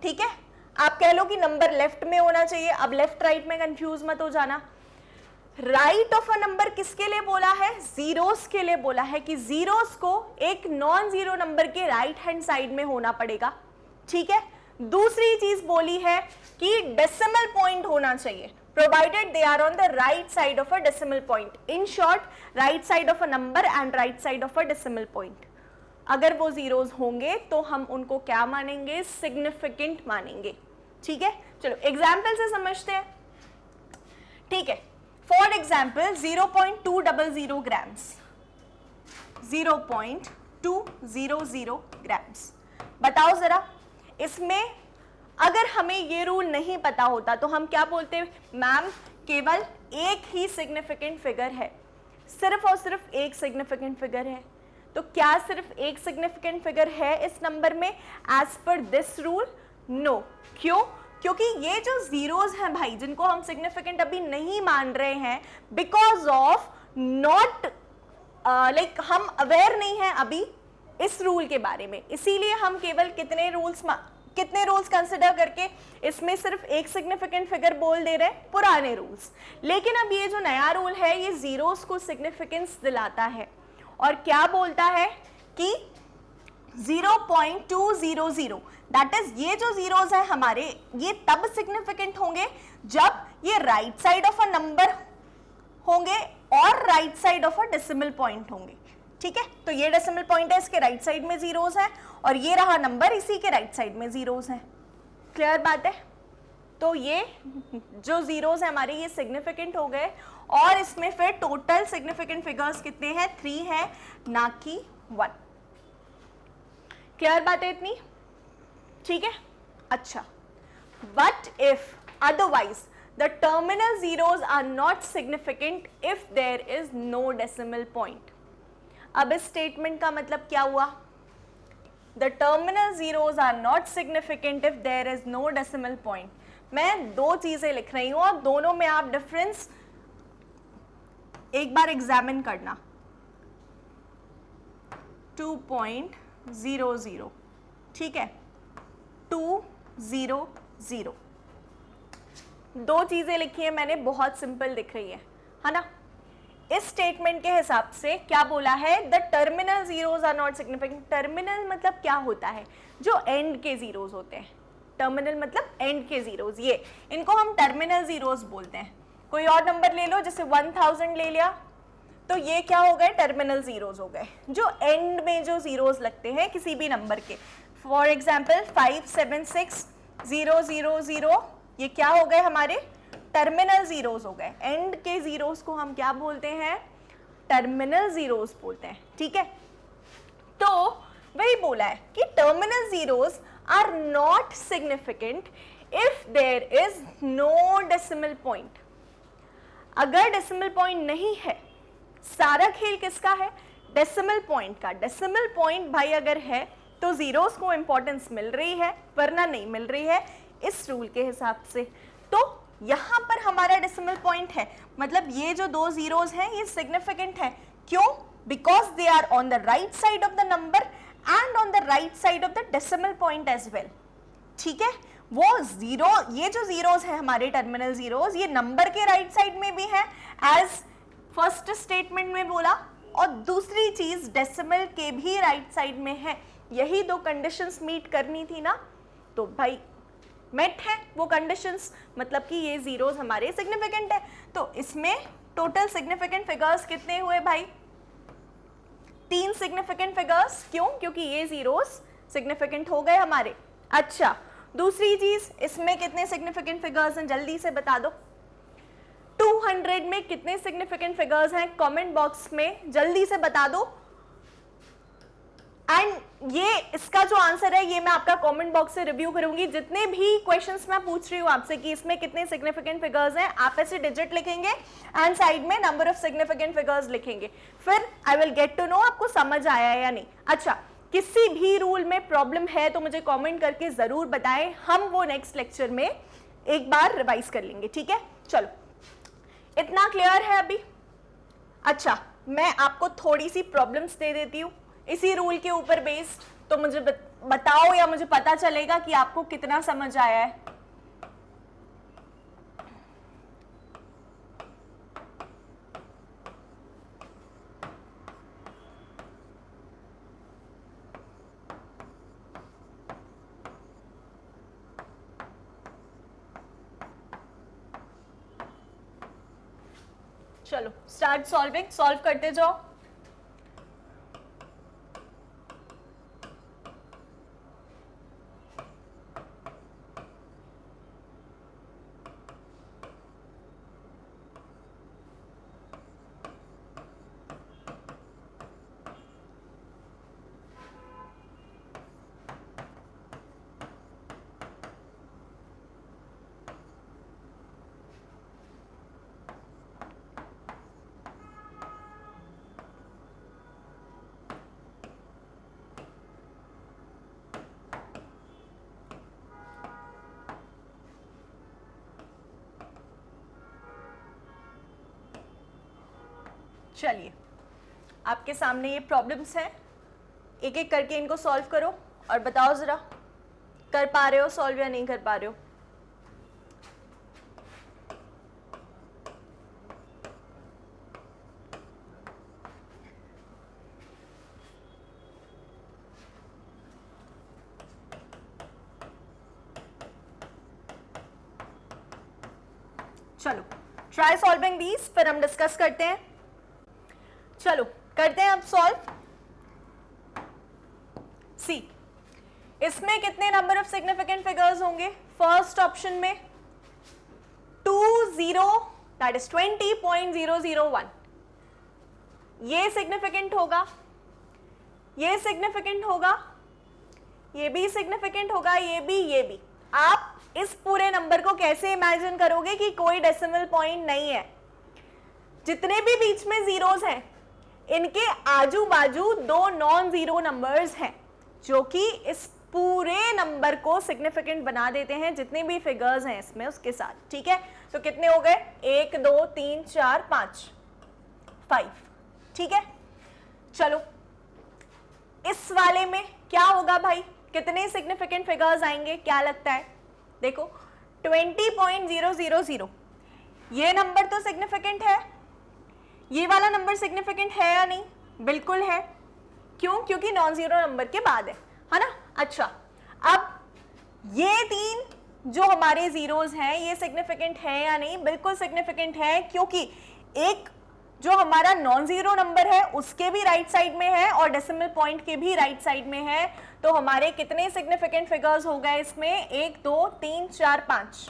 ठीक है। आप कह लो कि नंबर लेफ्ट में होना चाहिए, अब लेफ्ट राइट में कंफ्यूज मत हो जाना। राइट ऑफ अ नंबर किसके लिए बोला है? जीरोस के लिए बोला है कि जीरोस को एक नॉन जीरो नंबर के राइट हैंड साइड में होना पड़ेगा, ठीक है। दूसरी चीज बोली है कि डेसिमल पॉइंट होना चाहिए, provided they are on the right side of a decimal point. In short, right side of a number and right side of a decimal point. अगर वो जीरोस होंगे तो हम उनको क्या मानेंगे? सिग्निफिकेंट मानेंगे, ठीक है। चलो एग्जाम्पल से समझते हैं, ठीक है। For example 0.200 grams, 0.200 200 grams. बताओ जरा, इसमें अगर हमें ये रूल नहीं पता होता तो हम क्या बोलते, मैम केवल एक ही सिग्निफिकेंट फिगर है, सिर्फ और सिर्फ एक सिग्निफिकेंट फिगर है। तो क्या सिर्फ एक सिग्निफिकेंट फिगर है इस नंबर में as per this rule? No. क्यों? क्योंकि ये जो जीरोस हैं भाई, जिनको हम सिग्निफिकेंट अभी नहीं मान रहे हैं, बिकॉज ऑफ नॉट लाइक हम अवेयर नहीं हैं अभी इस रूल के बारे में, इसीलिए हम केवल कितने रूल्स कंसिडर करके इसमें सिर्फ एक सिग्निफिकेंट फिगर बोल दे रहे हैं, पुराने रूल्स। लेकिन अब ये जो नया रूल है ये जीरोस को सिग्निफिकेंस दिलाता है और क्या बोलता है कि 0.200 दैट इज ये जो जीरोस है हमारे, ये तब सिग्निफिकेंट होंगे जब ये right side of a number होंगे और right side of a decimal point होंगे। ठीक है, तो ये डेसिमल पॉइंट है, इसके राइट साइड में जीरोस है और ये रहा नंबर, इसी के राइट साइड में जीरोस है। क्लियर बात है? तो ये जो जीरोस है हमारे ये सिग्निफिकेंट हो गए और इसमें फिर टोटल सिग्निफिकेंट फिगर्स कितने हैं? 3 है, ना कि 1। क्लियर बात है इतनी? ठीक है, अच्छा, but if otherwise the terminal zeros are not significant if there is no decimal point। अब इस स्टेटमेंट का मतलब क्या हुआ? The terminal zeros are not significant if there is no decimal point। मैं दो चीजें लिख रही हूं और दोनों में आप डिफरेंस एक बार एग्जामिन करना। 2.00, ठीक है, 200, दो चीजें लिखी है मैंने, बहुत सिंपल दिख रही है ना? इस स्टेटमेंट के हिसाब से क्या बोला है? The terminal zeros are not significant. Terminal मतलब क्या होता है? जो एंड के जीरोस होते हैं। टर्मिनल मतलब एंड के जीरोस, ये इनको हम टर्मिनल जीरोस बोलते हैं। कोई और नंबर ले लो, जैसे 1000 ले लिया, तो ये क्या हो गए? टर्मिनल जीरोस हो गए, जो एंड में जो जीरोस लगते हैं किसी भी नंबर के। फॉर एग्जाम्पल 576000, ये क्या हो गए? हमारे टर्मिनल जीरोस हो गए। एंड के जीरोस को हम क्या बोलते हैं? टर्मिनल जीरोस बोलते हैं। ठीक है, तो वही बोला है कि terminal zeros are not significant if there is no decimal point. अगर डेसिमल पॉइंट नहीं है, सारा खेल किसका है? डेसिमल पॉइंट का। डेसिमल पॉइंट भाई अगर है तो जीरोस को इंपॉर्टेंस मिल रही है, वरना नहीं मिल रही है इस रूल के हिसाब से। तो यहां पर हमारा डेसिमल पॉइंट है, मतलब ये जो दो जीरोस हैं ये सिग्निफिकेंट है। क्यों? Because they are on the right side of the number and on the right side of the decimal point as well. ठीक है, वो जीरो, ये जो जीरोस है हमारे टर्मिनल जीरोस, ये नंबर के राइट साइड में भी है एज फर्स्ट स्टेटमेंट में बोला, और दूसरी चीज डेसिमल के भी राइट साइड में है। यही दो कंडीशंस मीट करनी थी ना, तो भाई मेट है वो कंडीशंस, मतलब कि ये जीरोस हमारे सिग्निफिकेंट है। तो इसमें टोटल सिग्निफिकेंट फिगर्स कितने हुए भाई? 3 सिग्निफिकेंट फिगर्स। क्यों? क्योंकि ये जीरोस सिग्निफिकेंट हो गए हमारे। अच्छा, दूसरी चीज, इसमें कितने सिग्निफिकेंट फिगर्स हैं? जल्दी से बता दो। 200 में कितने सिग्निफिकेंट फिगर्स हैं? कमेंट बॉक्स में जल्दी से बता दो। एंड ये इसका जो आंसर है ये मैं आपका कमेंट बॉक्स से रिव्यू करूंगी। जितने भी क्वेश्चंस मैं पूछ रही हूँ आपसे कि इसमें कितने सिग्निफिकेंट फिगर्स हैं, आप ऐसे डिजिट लिखेंगे एंड साइड में नंबर ऑफ सिग्निफिकेंट फिगर्स लिखेंगे, फिर I will get to know आपको समझ आया या नहीं। अच्छा, किसी भी रूल में प्रॉब्लम है तो मुझे कॉमेंट करके जरूर बताएं, हम वो नेक्स्ट लेक्चर में एक बार रिवाइज कर लेंगे। ठीक है, चलो, इतना क्लियर है अभी? अच्छा, मैं आपको थोड़ी सी प्रॉब्लम्स दे देती हूँ इसी रूल के ऊपर बेस्ड, तो मुझे बताओ या मुझे पता चलेगा कि आपको कितना समझ आया है। चलो स्टार्ट सॉल्विंग, सॉल्व करते जाओ। चलिए, आपके सामने ये प्रॉब्लम्स हैं, एक एक करके इनको सॉल्व करो और बताओ ज़रा कर पा रहे हो सॉल्व या नहीं कर पा रहे हो। चलो ट्राई सॉल्विंग दीज, फिर हम डिस्कस करते हैं। चलो करते हैं अब सॉल्व। सी, इसमें कितने नंबर ऑफ सिग्निफिकेंट फिगर्स होंगे? फर्स्ट ऑप्शन में 20, दैट इज 20.001, ये सिग्निफिकेंट होगा, ये सिग्निफिकेंट होगा, ये भी सिग्निफिकेंट होगा, ये भी। आप इस पूरे नंबर को कैसे इमेजिन करोगे कि कोई डेसिमल पॉइंट नहीं है? जितने भी बीच में जीरोस हैं, इनके आजू बाजू दो नॉन जीरो नंबर्स हैं जो कि इस पूरे नंबर को सिग्निफिकेंट बना देते हैं, जितने भी फिगर्स हैं इसमें उसके साथ। ठीक है, तो कितने हो गए? 1 2 3 4 5 5। ठीक है, चलो इस वाले में क्या होगा भाई? कितने सिग्निफिकेंट फिगर्स आएंगे, क्या लगता है? देखो 20.000, ये नंबर तो सिग्निफिकेंट है, ये वाला नंबर सिग्निफिकेंट है या नहीं? बिल्कुल है। क्यों? क्योंकि नॉन जीरो नंबर के बाद है ना? अच्छा, अब ये तीन जो हमारे जीरोस हैं ये सिग्निफिकेंट है या नहीं? बिल्कुल सिग्निफिकेंट है, क्योंकि एक जो हमारा नॉन जीरो नंबर है उसके भी राइट साइड में है और डेसिमल पॉइंट के भी राइट साइड में है। तो हमारे कितने सिग्निफिकेंट फिगर्स हो गए इसमें? 1 2 3 4 5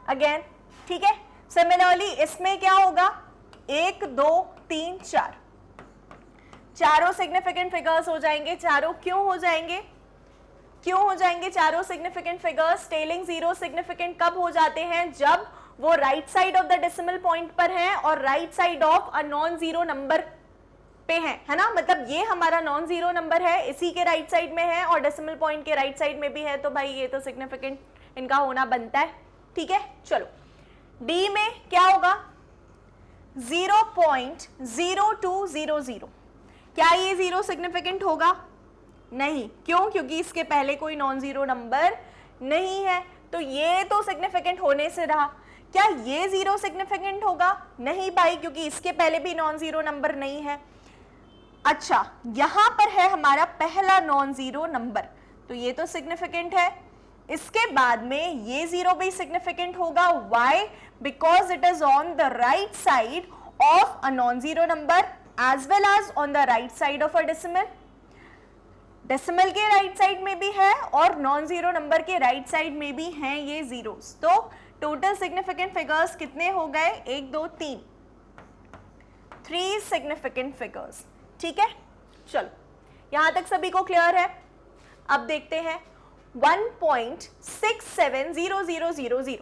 अगेन। ठीक है, सिमिलरली इसमें क्या होगा? 1 2 3 4, चारों सिग्निफिकेंट फिगर्स हो जाएंगे। चारों क्यों हो जाएंगे? क्यों हो जाएंगे चारों significant figures? Telling zero significant कब हो जाते हैं? जब वो right side of the decimal point पर है और right side of a non zero number पे है ना? मतलब ये हमारा नॉन जीरो नंबर है, इसी के राइट साइड में है और डेसिमल पॉइंट के राइट साइड में भी है, तो भाई ये तो सिग्निफिकेंट इनका होना बनता है। ठीक है, चलो डी में क्या होगा? 0.0200, क्या ये जीरो सिग्निफिकेंट होगा? नहीं। क्यों? क्योंकि इसके पहले कोई नॉन जीरो नंबर नहीं है, तो ये तो सिग्निफिकेंट होने से रहा। क्या ये जीरो सिग्निफिकेंट होगा? नहीं भाई, क्योंकि इसके पहले भी नॉन जीरो नंबर नहीं है। अच्छा, यहां पर है हमारा पहला नॉन जीरो नंबर, तो ये तो सिग्निफिकेंट है। इसके बाद में ये जीरो भी सिग्निफिकेंट होगा। Why? Because it is on the right side of a non zero number as well as on the right side of a decimal. Decimal के राइट साइड में भी है और नॉन जीरो नंबर के right side में भी हैं ये जीरोस। तो टोटल सिग्निफिकेंट फिगर्स कितने हो गए? 1 2 3, 3 सिग्निफिकेंट फिगर्स। ठीक है, चलो यहां तक सभी को क्लियर है। अब देखते हैं 1.670000।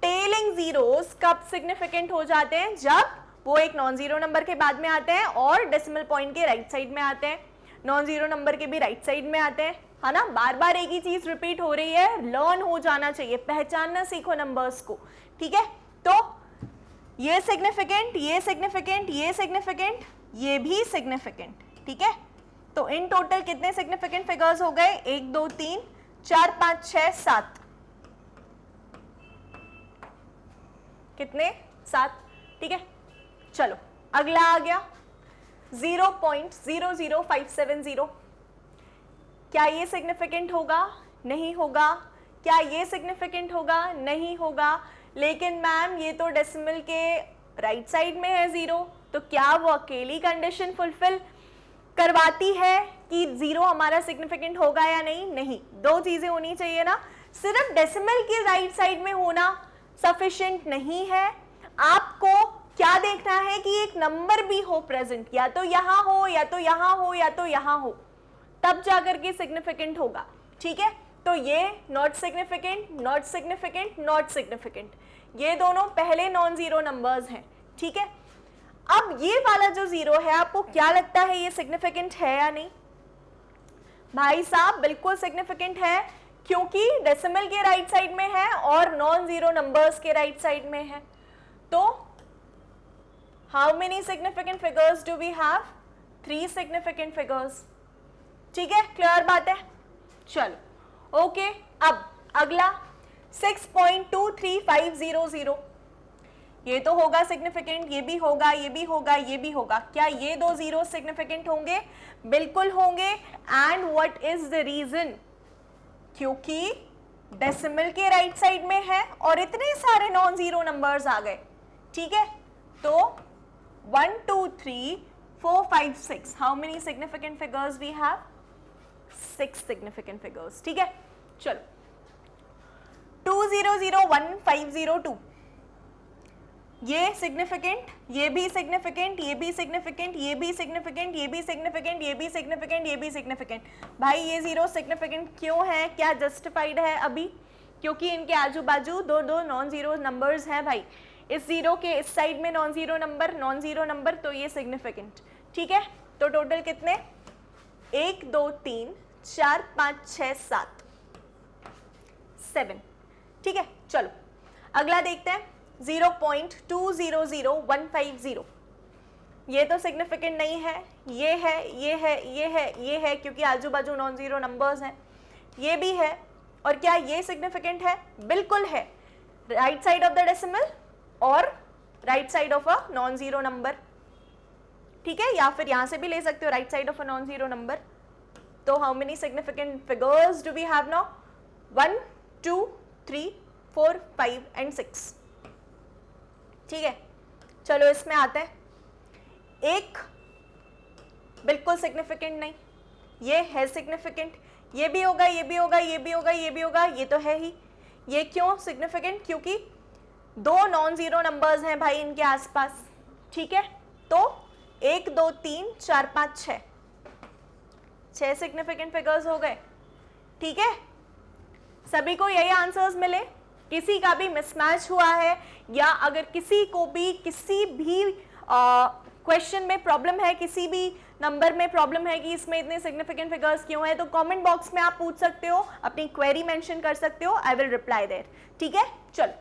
टेलिंग जीरोस कब सिग्निफिकेंट हो जाते हैं? जब वो एक नॉन जीरो नंबर के बाद में आते हैं और डेसिमल पॉइंट के राइट साइड में आते हैं, नॉन जीरो नंबर के भी राइट साइड में आते हैं, है ना? बार बार एक ही चीज रिपीट हो रही है, लर्न हो जाना चाहिए, पहचानना सीखो नंबर्स को। ठीक है, तो ये सिग्निफिकेंट, ये सिग्निफिकेंट, ये सिग्निफिकेंट, ये भी सिग्निफिकेंट। ठीक है, तो इन टोटल कितने सिग्निफिकेंट फिगर्स हो गए? 1 2 3 4 5 6 7। कितने? 7। ठीक है, चलो अगला आ गया 0.00570। क्या ये सिग्निफिकेंट होगा? नहीं होगा। क्या ये सिग्निफिकेंट होगा? नहीं होगा। लेकिन मैम ये तो डेसिमल के राइट साइड में है जीरो, तो क्या वो अकेली कंडीशन फुलफिल करवाती है कि जीरो हमारा सिग्निफिकेंट होगा या नहीं? नहीं, दो चीजें होनी चाहिए ना। सिर्फ डेसिमल के राइट साइड में होना सफिशिएंट नहीं है, आपको क्या देखना है कि एक नंबर भी हो प्रेजेंट, या तो यहां हो या तो यहां हो या तो यहां हो, तब जाकर के सिग्निफिकेंट होगा। ठीक है, तो ये not significant, not significant, not significant, ये दोनों पहले नॉन जीरो नंबर्स हैं। ठीक है, अब ये वाला जो जीरो है, आपको क्या लगता है ये सिग्निफिकेंट है या नहीं? भाई साहब बिल्कुल सिग्निफिकेंट है, क्योंकि डेसिमल के राइट साइड में है और नॉन जीरो नंबर्स के राइट साइड में है। तो how many significant figures do we have? 3 significant figures. ठीक है, क्लियर बात है. चलो ओके, अब अगला 6.23500. ये तो होगा सिग्निफिकेंट, ये भी होगा, ये भी होगा, ये भी होगा. क्या ये दो जीरो सिग्निफिकेंट होंगे? बिल्कुल होंगे. And what is the reason? क्योंकि डेसिमल के राइट साइड में है और इतने सारे नॉन जीरो नंबर्स आ गए. ठीक है, तो 1 2 3 4 5 6. How many significant figures we have? 6 significant figures. ठीक है, चलो 200150 ये सिग्निफिकेंट, ये भी सिग्निफिकेंट, ये भी सिग्निफिकेंट, ये भी सिग्निफिकेंट, ये भी सिग्निफिकेंट, ये भी सिग्निफिकेंट, ये भी सिग्निफिकेंट. भाई ये जीरो सिग्निफिकेंट क्यों है? क्या जस्टिफाइड है अभी? क्योंकि इनके आजू बाजू दो दो नॉन जीरो नंबर्स हैं भाई. इस जीरो के इस साइड में नॉन जीरो नंबर, तो ये सिग्निफिकेंट. ठीक है, तो टोटल कितने? 1 2 3 4 5 6 7 7. ठीक है, चलो अगला देखते हैं 0.200150. ये तो सिग्निफिकेंट नहीं है. ये है, ये है, ये है, ये है, क्योंकि आजू बाजू नॉन जीरो नंबर्स हैं. ये भी है. और क्या ये सिग्निफिकेंट है? बिल्कुल है. Right side of the decimal और right side of a non zero number. ठीक है, या फिर यहां से भी ले सकते हो, right side of a non zero number. तो how many significant figures do we have now? 1 2 3 4 5 and 6. ठीक है, चलो इसमें आते हैं. एक बिल्कुल सिग्निफिकेंट नहीं, ये है सिग्निफिकेंट. ये भी होगा, ये भी होगा, ये भी होगा, ये भी होगा, ये तो है ही. ये क्यों सिग्निफिकेंट? क्योंकि दो नॉन जीरो नंबर्स हैं भाई इनके आसपास. ठीक है, तो 1 2 3 4 5 6 सिग्निफिकेंट फिगर्स हो गए. ठीक है, सभी को यही आंसर्स मिले? किसी का भी मिसमैच हुआ है, या अगर किसी को भी किसी भी क्वेश्चन में प्रॉब्लम है, किसी भी नंबर में प्रॉब्लम है कि इसमें इतने सिग्निफिकेंट फिगर्स क्यों है, तो कमेंट बॉक्स में आप पूछ सकते हो, अपनी क्वेरी मेंशन कर सकते हो. I will reply there. ठीक है, चलो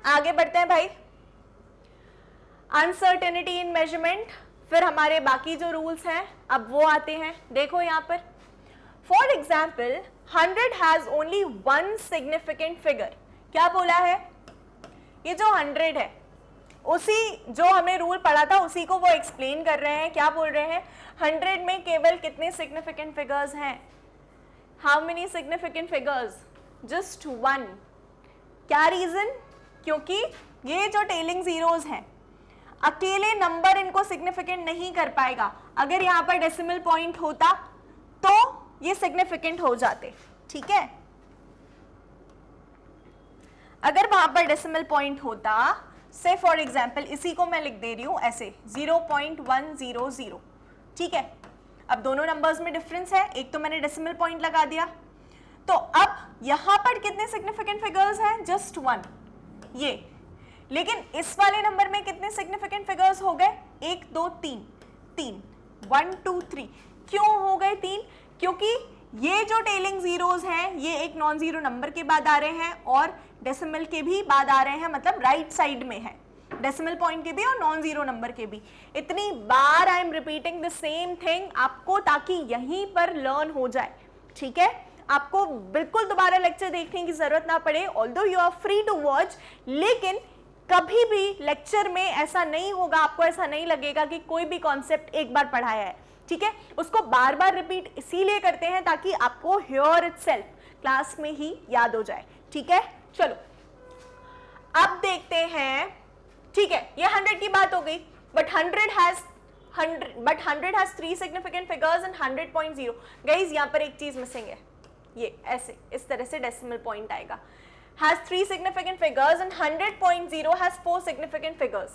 आगे बढ़ते हैं भाई. Uncertainty in measurement. फिर हमारे बाकी जो रूल्स हैं अब वो आते हैं. देखो यहाँ पर for example 100 has only 1 significant figure. क्या बोला है? ये जो 100 है, उसी जो हमने रूल पढ़ा था उसी को वो एक्सप्लेन कर रहे हैं. क्या बोल रहे हैं? 100 में केवल कितने सिग्निफिकेंट फिगर्स हैं? How many significant figures? Just 1. क्या रीजन? क्योंकि ये जो टेलिंग जीरोस हैं, अकेले नंबर इनको सिग्निफिकेंट नहीं कर पाएगा. अगर यहाँ पर डेसिमल पॉइंट होता तो ये सिग्निफिकेंट हो जाते. ठीक है, अगर वहां पर डेसिमल पॉइंट होता, से फॉर एग्जाम्पल इसी को मैं लिख दे रही हूं ऐसे 0.100. ठीक है, अब दोनों नंबर्स में डिफरेंस है, एक तो मैंने डेसिमल पॉइंट लगा दिया. तो अब यहां पर कितने सिग्निफिकेंट फिगर्स हैं? जस्ट 1. ये, लेकिन इस वाले नंबर में कितने सिग्निफिकेंट फिगर्स हो गए? 1 2 3 1 2 3. क्यों हो गए 3? क्योंकि ये जो टेलिंग जीरोस हैं ये एक नॉन जीरो नंबर के बाद आ रहे हैं और डेसिमल के भी बाद आ रहे हैं, मतलब राइट साइड में है. डेसिमल पॉइंट के भी और नॉन जीरो नंबर के भी. इतनी बार I am repeating the same thing आपको, ताकि यहीं पर लर्न हो जाए. ठीक है, आपको बिल्कुल दोबारा लेक्चर देखने की जरूरत ना पड़े. Although you are free to watch, लेकिन कभी भी लेक्चर में ऐसा नहीं होगा, आपको ऐसा नहीं लगेगा कि कोई भी कॉन्सेप्ट एक बार पढ़ाया है. ठीक है, उसको बार बार रिपीट इसीलिए करते हैं ताकि आपको हियर इटसेल्फ क्लास में ही याद हो जाए. ठीक है, चलो अब देखते हैं. ठीक है, ये 100 की बात हो गई, but 100 has 3 significant figures and 100.0. Guys यहाँ पर एक चीज मिसिंग है. ये ऐसे इस तरह से डेसिमल पॉइंट आएगा. has 3 significant figures and 100.0 has 4 significant figures.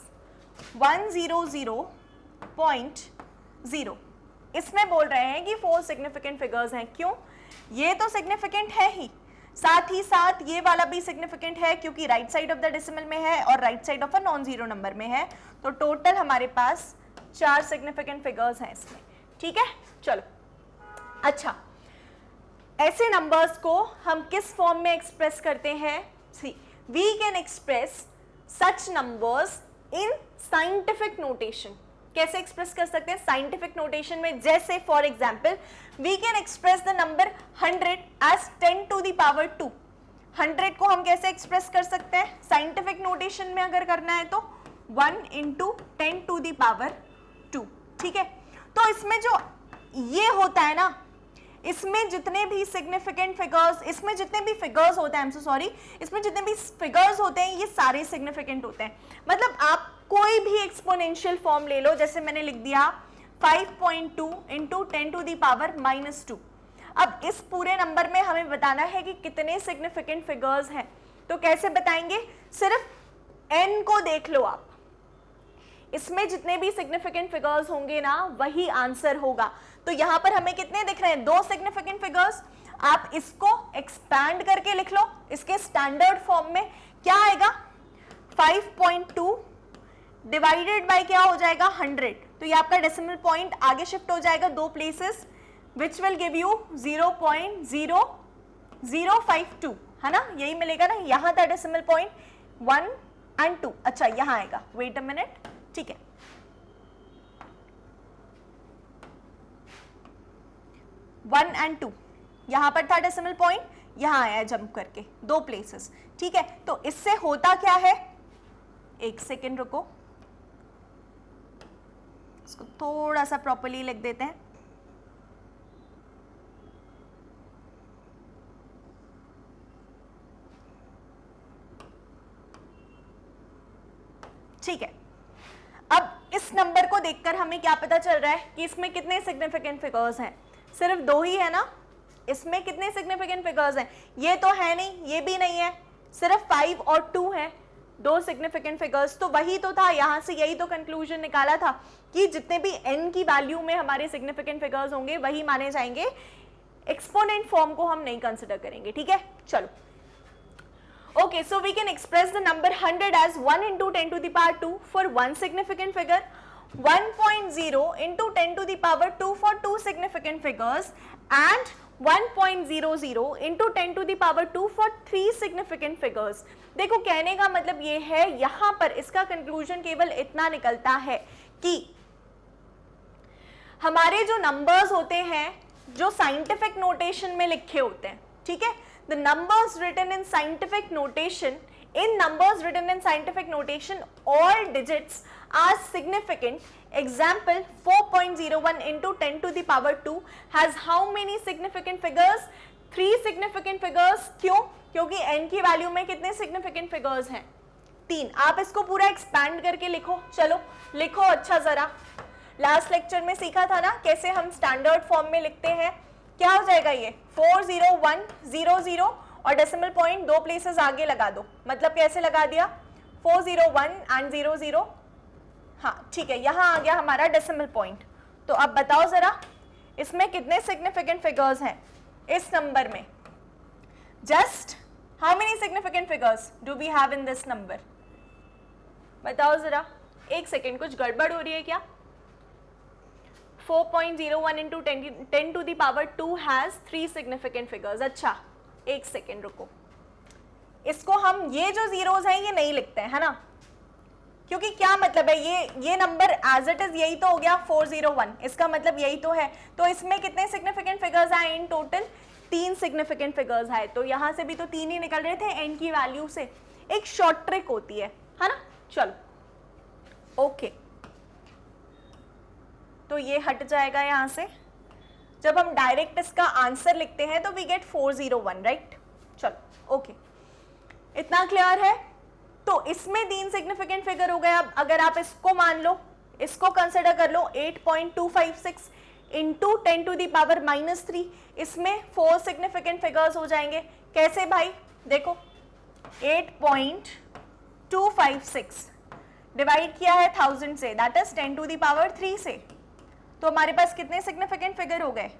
100.0 इसमें बोल रहे हैं कि 4 significant figures हैं. क्यों? ये तो significant है ही, साथ ही साथ ये वाला भी significant है क्योंकि right side of the decimal में है और right side of a non zero number में है. तो टोटल हमारे पास 4 significant figures हैं इसमें. ठीक है, चलो. अच्छा, ऐसे नंबर्स को हम किस फॉर्म में एक्सप्रेस करते हैं? See, we can express such numbers in scientific notation कैसे एक्सप्रेस कर सकते हैं? साइंटिफिक नोटेशन में जैसे for example we can express the number 100 as 10 to the power 2। 100 को हम कैसे एक्सप्रेस कर सकते हैं साइंटिफिक नोटेशन में? अगर करना है तो 1 इंटू 10 टू द पावर 2। ठीक है, तो इसमें जो ये होता है ना, इसमें जितने भी सिग्निफिकेंट फिगर्स, इसमें जितने भी फिगर्स होते हैं, आई एम सो सॉरी, इसमें जितने भी फिगर्स होते हैं ये सारे सिग्निफिकेंट होते हैं। मतलब आप कोई भी एक्सपोनेंशियल फॉर्म ले लो, जैसे मैंने लिख दिया 5.2 इंटू 10 टू दी पावर -2। अब इस पूरे नंबर में हमें बताना है कि कितने सिग्निफिकेंट फिगर्स हैं, तो कैसे बताएंगे? सिर्फ n को देख लो आप, इसमें जितने भी सिग्निफिकेंट फिगर्स होंगे ना वही आंसर होगा। तो यहां पर हमें कितने दिख रहे हैं? 2 सिग्निफिकेंट फिगर्स। आप इसको एक्सपैंड करके लिख लो, इसके स्टैंडर्ड फॉर्म में क्या आएगा? 5.2 डिवाइडेड बाय क्या हो जाएगा? 100। तो ये आपका डेसिमल पॉइंट आगे शिफ्ट हो जाएगा 2 places, which will give you 0.0052, है ना? यही मिलेगा ना, यहां था डेसिमल पॉइंट 1 and 2। अच्छा यहां आएगा, वेट अ मिनट, ठीक है, 1 and 2 यहां पर था डेसिमल पॉइंट, यहां आया जंप करके 2 प्लेसेस। ठीक है, तो इससे होता क्या है? एक सेकेंड रुको, इसको थोड़ा सा प्रॉपर्ली लिख देते हैं। ठीक है, अब इस नंबर को देखकर हमें क्या पता चल रहा है कि इसमें कितने सिग्निफिकेंट फिगर्स हैं? सिर्फ 2 ही है ना, इसमें कितने सिग्निफिकेंट फिगर्स हैं? ये तो है नहीं, ये भी नहीं है, सिर्फ 5 और 2 है, 2 सिग्निफिकेंट फिगर्स। तो वही तो था, यहां से यही तो कंक्लूजन निकाला था कि जितने भी n की वैल्यू में हमारे सिग्निफिकेंट फिगर्स होंगे वही माने जाएंगे, एक्सपोनेंट फॉर्म को हम नहीं कंसिडर करेंगे। ठीक है, चलो, okay, so we can express the number 100 as 1 into 10 to the power 2 for one significant figure, 1.0 into 10 to the power 2 for 2 significant figures, and 1.00 into 10 to the power 2 for 3 significant figures। देखो, कहने का मतलब ये है, यहां पर इसका conclusion केवल इतना निकलता है कि हमारे जो नंबर्स होते हैं जो साइंटिफिक नोटेशन में लिखे होते हैं, ठीक है, the numbers written in scientific notation, in numbers written in scientific notation all digits are significant. Example 4.01 into 10 to the power 2 has how many significant figures? 3 significant figures। क्यों? क्योंकि n की value में कितने significant figures हैं? 3। आप इसको पूरा expand करके लिखो, चलो लिखो अच्छा जरा। लास्ट लेक्चर में सीखा था ना कैसे हम स्टैंडर्ड फॉर्म में लिखते हैं। क्या हो जाएगा ये? 40100 और डेसिमल पॉइंट 2 प्लेसेस आगे लगा दो। मतलब कैसे लगा दिया? 401 and 00। हाँ ठीक है, यहाँ आ गया हमारा डेसिमल पॉइंट। तो अब बताओ जरा, इसमें कितने सिग्निफिकेंट फिगर्स हैं इस नंबर में? Just how many significant figures do we have in this number? बताओ जरा, एक सेकेंड, कुछ गड़बड़ हो रही है क्या? 4.01 into 10 to the power 2 has 3 significant figures। अच्छा एक सेकेंड रुको, इसको हम ये जो जीरोस हैं ये नहीं लिखते हैं, है ना, क्योंकि क्या मतलब है, ये नंबर एज इट इज यही तो हो गया 401, इसका मतलब यही तो है। तो इसमें कितने सिग्निफिकेंट फिगर्स आए इन टोटल? 3 सिग्निफिकेंट फिगर्स आए। तो यहां से भी तो 3 ही निकल रहे थे n की वैल्यू से। एक शॉर्ट ट्रिक होती है ना। चलो ओके, तो ये हट जाएगा यहां से। जब हम डायरेक्ट इसका आंसर लिखते हैं तो वी गेट 401, राइट। चलो ओके, इतना क्लियर है। तो इसमें 3 सिग्निफिकेंट फिगर हो गए। अब अगर आप इसको मान लो, इसको कंसिडर कर लो 8.256 इंटू 10 टू दी पावर -3, इसमें 4 सिग्निफिकेंट फिगर्स हो जाएंगे। कैसे भाई? देखो 8.256 डिवाइड किया है 1000 से, that is 10 to the power 3 से। तो हमारे पास कितने सिग्निफिकेंट फिगर हो गए?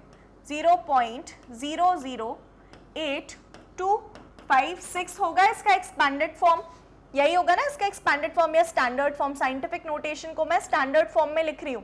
0.008256 होगा इसका एक्सपैंडेड फॉर्म। यही होगा ना इसका एक्सपैंडेड फॉर्म या स्टैंडर्ड फॉर्म। साइंटिफिक नोटेशन को मैं स्टैंडर्ड फॉर्म में लिख रही हूं।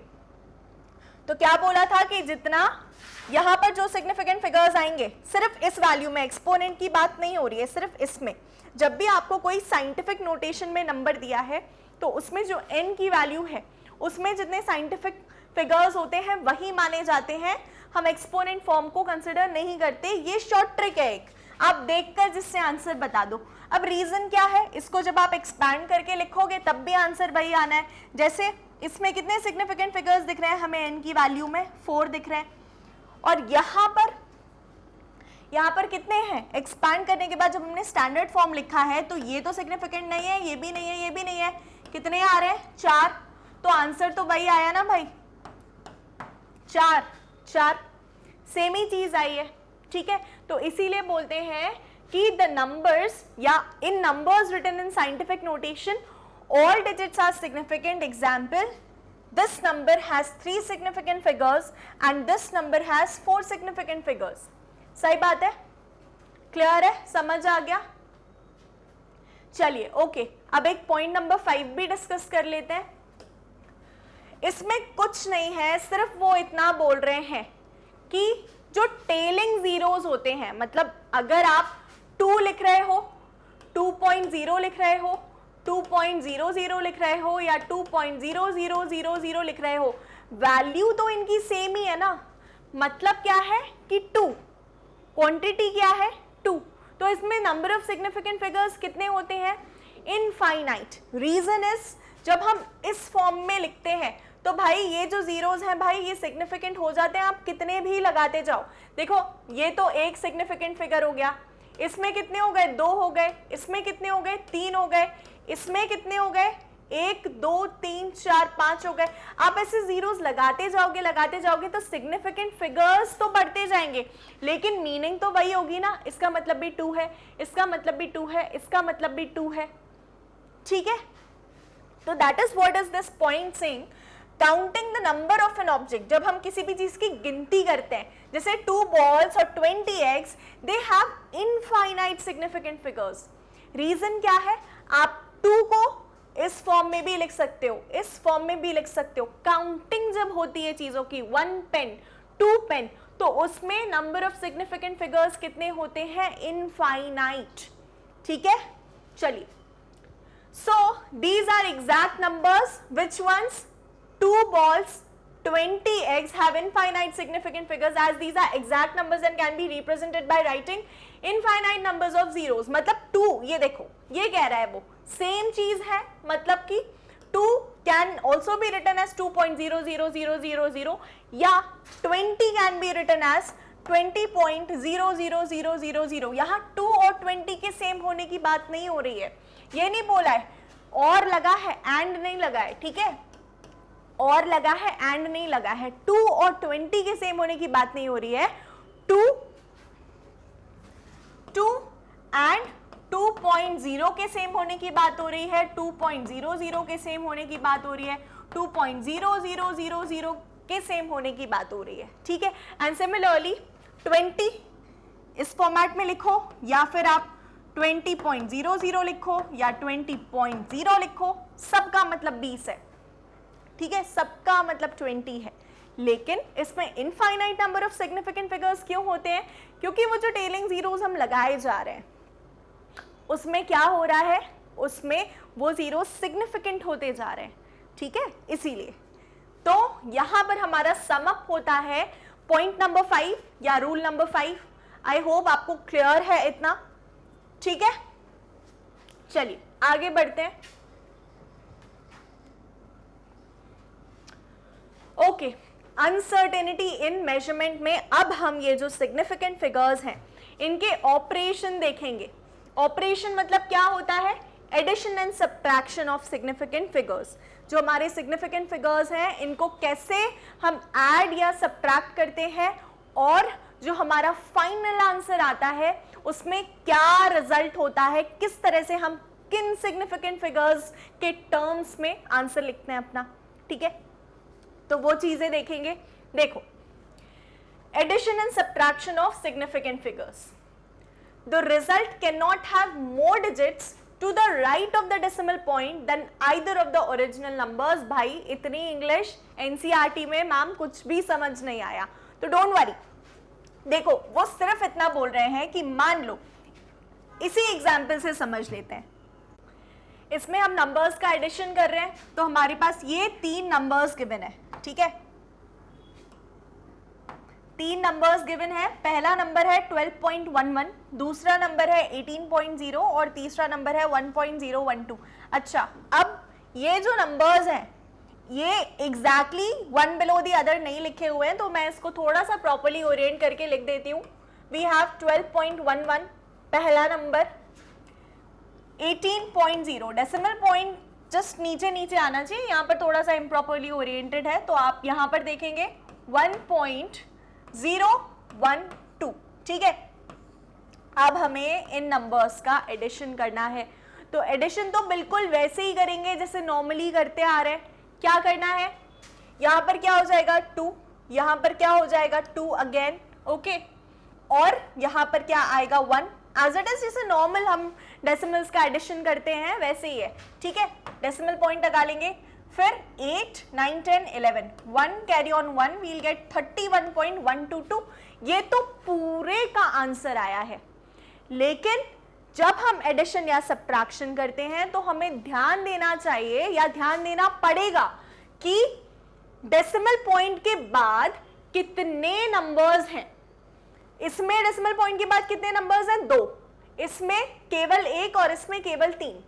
तो क्या बोला था कि जितना यहां पर जो सिग्निफिकेंट फिगर्स आएंगे सिर्फ इस वैल्यू में, एक्सपोनेंट की बात नहीं हो रही है, सिर्फ इसमें। जब भी आपको कोई साइंटिफिक नोटेशन में नंबर दिया है तो उसमें जो n की वैल्यू है उसमें जितने साइंटिफिक फिगर्स होते हैं वही माने जाते हैं, हम एक्सपोनेंट फॉर्म को कंसिडर नहीं करते। ये शॉर्ट ट्रिक है एक, आप देखकर जिससे आंसर बता दो। अब रीजन क्या है, इसको जब आप एक्सपैंड करके लिखोगे तब भी आंसर वही आना है। जैसे इसमें कितने सिग्निफिकेंट फिगर्स दिख रहे हैं हमें n की वैल्यू में 4 दिख रहे हैं, और यहाँ पर कितने हैं, एक्सपैंड करने के बाद जब हमने स्टैंडर्ड फॉर्म लिखा है तो ये तो सिग्निफिकेंट नहीं है, ये भी नहीं है, ये भी नहीं है, कितने आ रहे हैं 4, तो आंसर तो वही आया ना भाई, 4 सेम ही चीज आई है। ठीक है, तो इसीलिए बोलते हैं कि द नंबर्स या in numbers written in scientific notation all digits are significant. Example, this number has 3 significant figures and this number has 4 significant figures. सही बात है, क्लियर है, समझ आ गया। चलिए ओके, अब एक पॉइंट नंबर 5 भी डिस्कस कर लेते हैं। इसमें कुछ नहीं है, सिर्फ वो इतना बोल रहे हैं कि जो टेलिंग जीरोस होते हैं, मतलब अगर आप 2 लिख रहे हो, 2.0 लिख रहे हो, 2.00 लिख रहे हो या 2.0000 लिख रहे हो, वैल्यू तो इनकी सेम ही है ना। मतलब क्या है कि 2, क्वांटिटी क्या है 2, तो इसमें नंबर ऑफ सिग्निफिकेंट फिगर्स कितने होते हैं, इनफाइनाइट। रीजन इज जब हम इस फॉर्म में लिखते हैं तो भाई ये जो जीरोस हैं भाई ये सिग्निफिकेंट हो जाते हैं, आप कितने भी लगाते जाओ। देखो ये तो एक सिग्निफिकेंट फिगर हो गया, इसमें कितने हो गए 2 हो गए, इसमें कितने हो गए 3 हो गए, इसमें कितने हो गए 1 2 3 4 5 हो गए। आप ऐसे जीरोस लगाते जाओगे तो सिग्निफिकेंट फिगर्स तो बढ़ते जाएंगे, लेकिन मीनिंग तो वही होगी ना, इसका मतलब भी 2 है, इसका मतलब भी 2 है, इसका मतलब भी 2 है। ठीक है, तो that is what is this point saying, counting the number of an object. जब हम किसी भी चीज की गिनती करते हैं, जैसे 2 balls और 20 eggs, they have infinite significant figures. Reason क्या है, आप 2 को इस फॉर्म में भी लिख सकते हो, इस फॉर्म में भी लिख सकते हो। काउंटिंग जब होती है चीजों की, 1 पेन 2 पेन, तो उसमें नंबर ऑफ सिग्निफिकेंट फिगर्स कितने होते हैं, इनफाइनाइट। ठीक है, चलिए, so these are exact numbers, which ones, 2 balls, 20 eggs have infinite significant figures as these are exact numbers and can be represented by writing infinite numbers of zeros। मतलब 2, ये देखो ये कह रहा है वो सेम चीज है, मतलब कि 2 can also be written as 2.00000 या 20 can be written as 20.00000। यहाँ 2 और 20 के सेम होने की बात नहीं हो रही है, ये नहीं बोला है और लगा है एंड नहीं लगा है। ठीक है, और लगा है एंड नहीं लगा है, 2 और 20 के सेम होने की बात नहीं हो रही है, 2 एंड 2.0 के सेम होने की बात हो रही है, 2.00 के सेम होने की बात हो रही है, 2.0000 के सेम होने की बात हो रही है। ठीक है, एंड सिमिलरली 20 इस फॉर्मेट में लिखो या फिर आप 20.00 लिखो या 20.0 लिखो, सबका मतलब 20 है। ठीक है, सबका मतलब 20 है, लेकिन इसमें infinite number of significant figures क्यों होते हैं, क्योंकि वो जो टेलिंग जीरोस हम लगाए जा रहे हैं उसमें क्या हो रहा है, उसमें वो जीरो सिग्निफिकेंट होते जा रहे हैं। ठीक है, इसीलिए तो यहां पर हमारा सम अप होता है पॉइंट नंबर 5 या रूल नंबर 5। आई होप आपको क्लियर है इतना। ठीक है, चलिए आगे बढ़ते हैं। ओके, अनसर्टेनिटी इन मेजरमेंट में अब हम ये जो सिग्निफिकेंट फिगर्स हैं इनके ऑपरेशन देखेंगे। ऑपरेशन मतलब क्या होता है, addition and subtraction of significant figures. जो हमारे सिग्निफिकेंट फिगर्स हैं इनको कैसे हम ऐड या सब्ट्रैक्ट करते हैं, और जो हमारा फाइनल आंसर आता है उसमें क्या रिजल्ट होता है, किस तरह से हम किन सिग्निफिकेंट फिगर्स के टर्म्स में आंसर लिखते हैं अपना। ठीक है, तो वो चीजें देखेंगे। देखो, addition and subtraction of significant figures, the result can not have more digits to the right of the decimal point than either of the original numbers. भाई इतनी इंग्लिश एनसीईआरटी में मैम कुछ भी समझ नहीं आया, तो डोंट वरी। देखो, वो सिर्फ इतना बोल रहे हैं कि मान लो, इसी एग्जाम्पल से समझ लेते हैं। इसमें हम नंबर्स का एडिशन कर रहे हैं, तो हमारे पास ये 3 नंबर्स गिवन है, ठीक है। 3 नंबर्स गिवन है, पहला नंबर है 12.11, दूसरा नंबर है 18.0 और तीसरा नंबर है 1.012। अच्छा, अब ये जो नंबर्स हैं ये exactly one below the other नहीं लिखे हुए हैं, तो मैं इसको थोड़ा सा प्रॉपर्ली ओरिएंट करके लिख देती हूँ। वी हैव 12.11 पहला नंबर, 18.0 डेसिमल पॉइंट जस्ट नीचे नीचे आना चाहिए, यहाँ पर थोड़ा सा इम्प्रॉपरली ओरिएंटेड है, तो आप यहाँ पर देखेंगे 1.012, ठीक है। अब हमें इन नंबर्स का एडिशन करना है, तो एडिशन तो बिल्कुल वैसे ही करेंगे जैसे नॉर्मली करते आ रहे हैं। क्या करना है, यहाँ पर क्या हो जाएगा 2, यहाँ पर क्या हो जाएगा 2 अगेन, ओके, और यहाँ पर क्या आएगा 1, एज इट इज जैसे नॉर्मल हम डेसिमल्स का एडिशन करते हैं वैसे ही है, ठीक है। डेसिमल पॉइंट लगा लेंगे, फिर 8, 9, 10, 11, 1 कैरी ऑन 1, वील गेट 31.122। ये तो पूरे का आंसर आया है। लेकिन जब हम एडिशन या सब्ट्रैक्शन करते हैं तो हमें ध्यान देना चाहिए या ध्यान देना पड़ेगा कि डेसिमल पॉइंट के बाद कितने नंबर्स हैं। इसमें डेसिमल पॉइंट के बाद कितने नंबर्स हैं, 2, इसमें केवल 1 और इसमें केवल 3।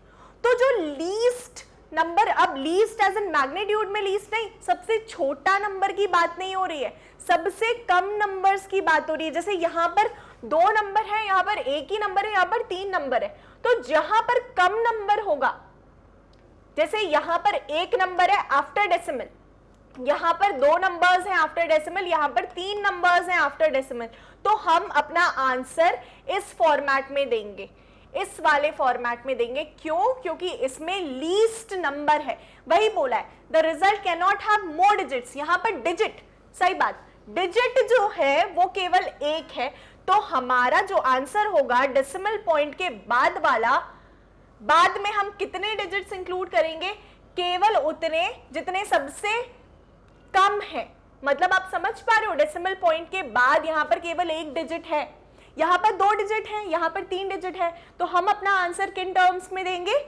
तो जो लीस्ट नंबर, अब लीस्ट एज एन मैग्नीट्यूड में लीस्ट नहीं, सबसे छोटा नंबर की बात नहीं हो रही है, सबसे कम नंबर्स की बात हो रही है। जैसे यहाँ पर 2 नंबर है, यहाँ पर 1 ही नंबर है, यहाँ पर 3 नंबर है, तो जहां पर कम नंबर होगा, जैसे यहाँ पर 1 नंबर है आफ्टर डेसिमल, यहाँ पर 2 नंबर्स हैं आफ्टर डेसिमल, यहाँ पर 3 नंबर्स हैं आफ्टर डेसिमल, तो हम अपना आंसर इस फॉर्मेट में देंगे, इस वाले फॉर्मेट में देंगे। क्यों? क्योंकि इसमें लीस्ट नंबर है, वही बोला है, the result can not have more digits. यहाँ पर डिजिट, सही बात, डिजिट जो है वो केवल 1 है, तो हमारा जो आंसर होगा डेसिमल पॉइंट के बाद वाला, बाद में हम कितने डिजिट्स इंक्लूड करेंगे, केवल उतने जितने सबसे कम है। मतलब आप समझ पा रहे हो, डेसिमल पॉइंट के बाद यहाँ पर केवल 1 डिजिट है, यहाँ पर 2 डिजिट है, यहाँ पर 3 डिजिट है, तो हम अपना आंसर किन टर्म्स में देंगे,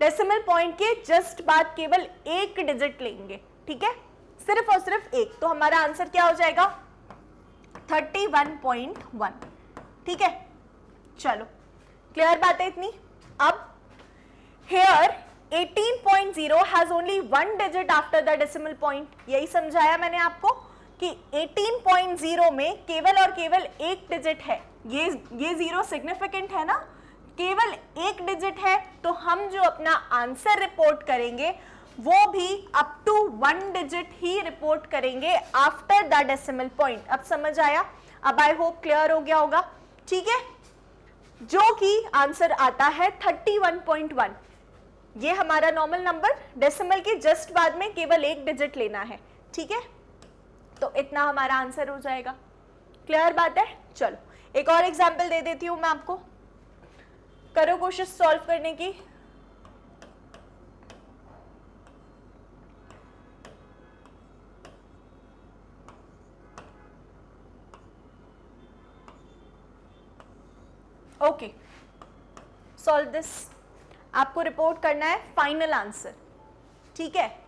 डेसिमल पॉइंट के जस्ट बाद केवल 1 डिजिट लेंगे, ठीक है, सिर्फ और सिर्फ 1। तो हमारा आंसर क्या हो जाएगा 31.1, ठीक है। चलो, क्लियर बात है इतनी। अब here 18.0 has only 1 digit after the decimal point, यही समझाया मैंने आपको कि 18.0 में केवल और केवल 1 डिजिट है, ये 0 सिग्निफिकेंट है ना, केवल 1 डिजिट है, तो हम जो अपना आंसर रिपोर्ट करेंगे वो भी अप टू 1 डिजिट ही रिपोर्ट करेंगे आफ्टर द डेसिमल पॉइंट। अब समझ आया? अब आई होप क्लियर हो गया होगा, ठीक है। जो कि आंसर आता है 31.1, ये हमारा नॉर्मल नंबर, डेसिमल के जस्ट बाद में केवल 1 डिजिट लेना है, ठीक है। तो इतना हमारा आंसर हो जाएगा। क्लियर बात है? चलो एक और एग्जांपल दे देती हूं मैं आपको, करो कोशिश सॉल्व करने की। Okay, solve this. आपको रिपोर्ट करना है फाइनल आंसर, ठीक है।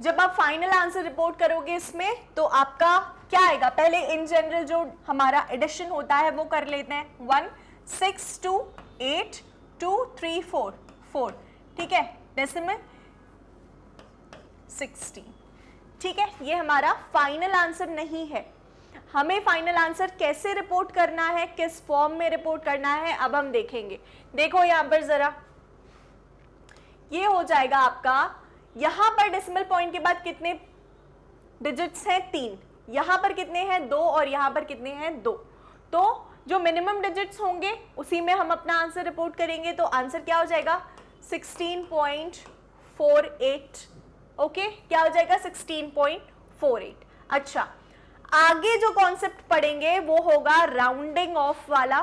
जब आप फाइनल आंसर रिपोर्ट करोगे इसमें, तो आपका क्या आएगा, पहले इन जनरल जो हमारा एडिशन होता है वो कर लेते हैं। 1 6 2 8 2 3 4 4, ठीक है, डेसिमल 16, ठीक है। ये हमारा फाइनल आंसर नहीं है। हमें फाइनल आंसर कैसे रिपोर्ट करना है, किस फॉर्म में रिपोर्ट करना है, अब हम देखेंगे। देखो यहां पर जरा, ये हो जाएगा आपका, यहां पर डेसिमल पॉइंट के बाद कितने डिजिट्स हैं, 3, यहां पर कितने हैं, 2, और यहां पर कितने हैं, 2। तो जो मिनिमम डिजिट्स होंगे उसी में हम अपना आंसर रिपोर्ट करेंगे। तो आंसर क्या हो जाएगा 16.48, ओके, क्या हो जाएगा 16.48। अच्छा, आगे जो कॉन्सेप्ट पढ़ेंगे वो होगा राउंडिंग ऑफ वाला।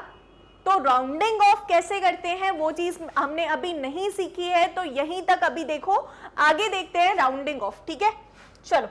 तो राउंडिंग ऑफ कैसे करते हैं वो चीज हमने अभी नहीं सीखी है, तो यहीं तक अभी देखो, आगे देखते हैं राउंडिंग ऑफ, ठीक है। चलो,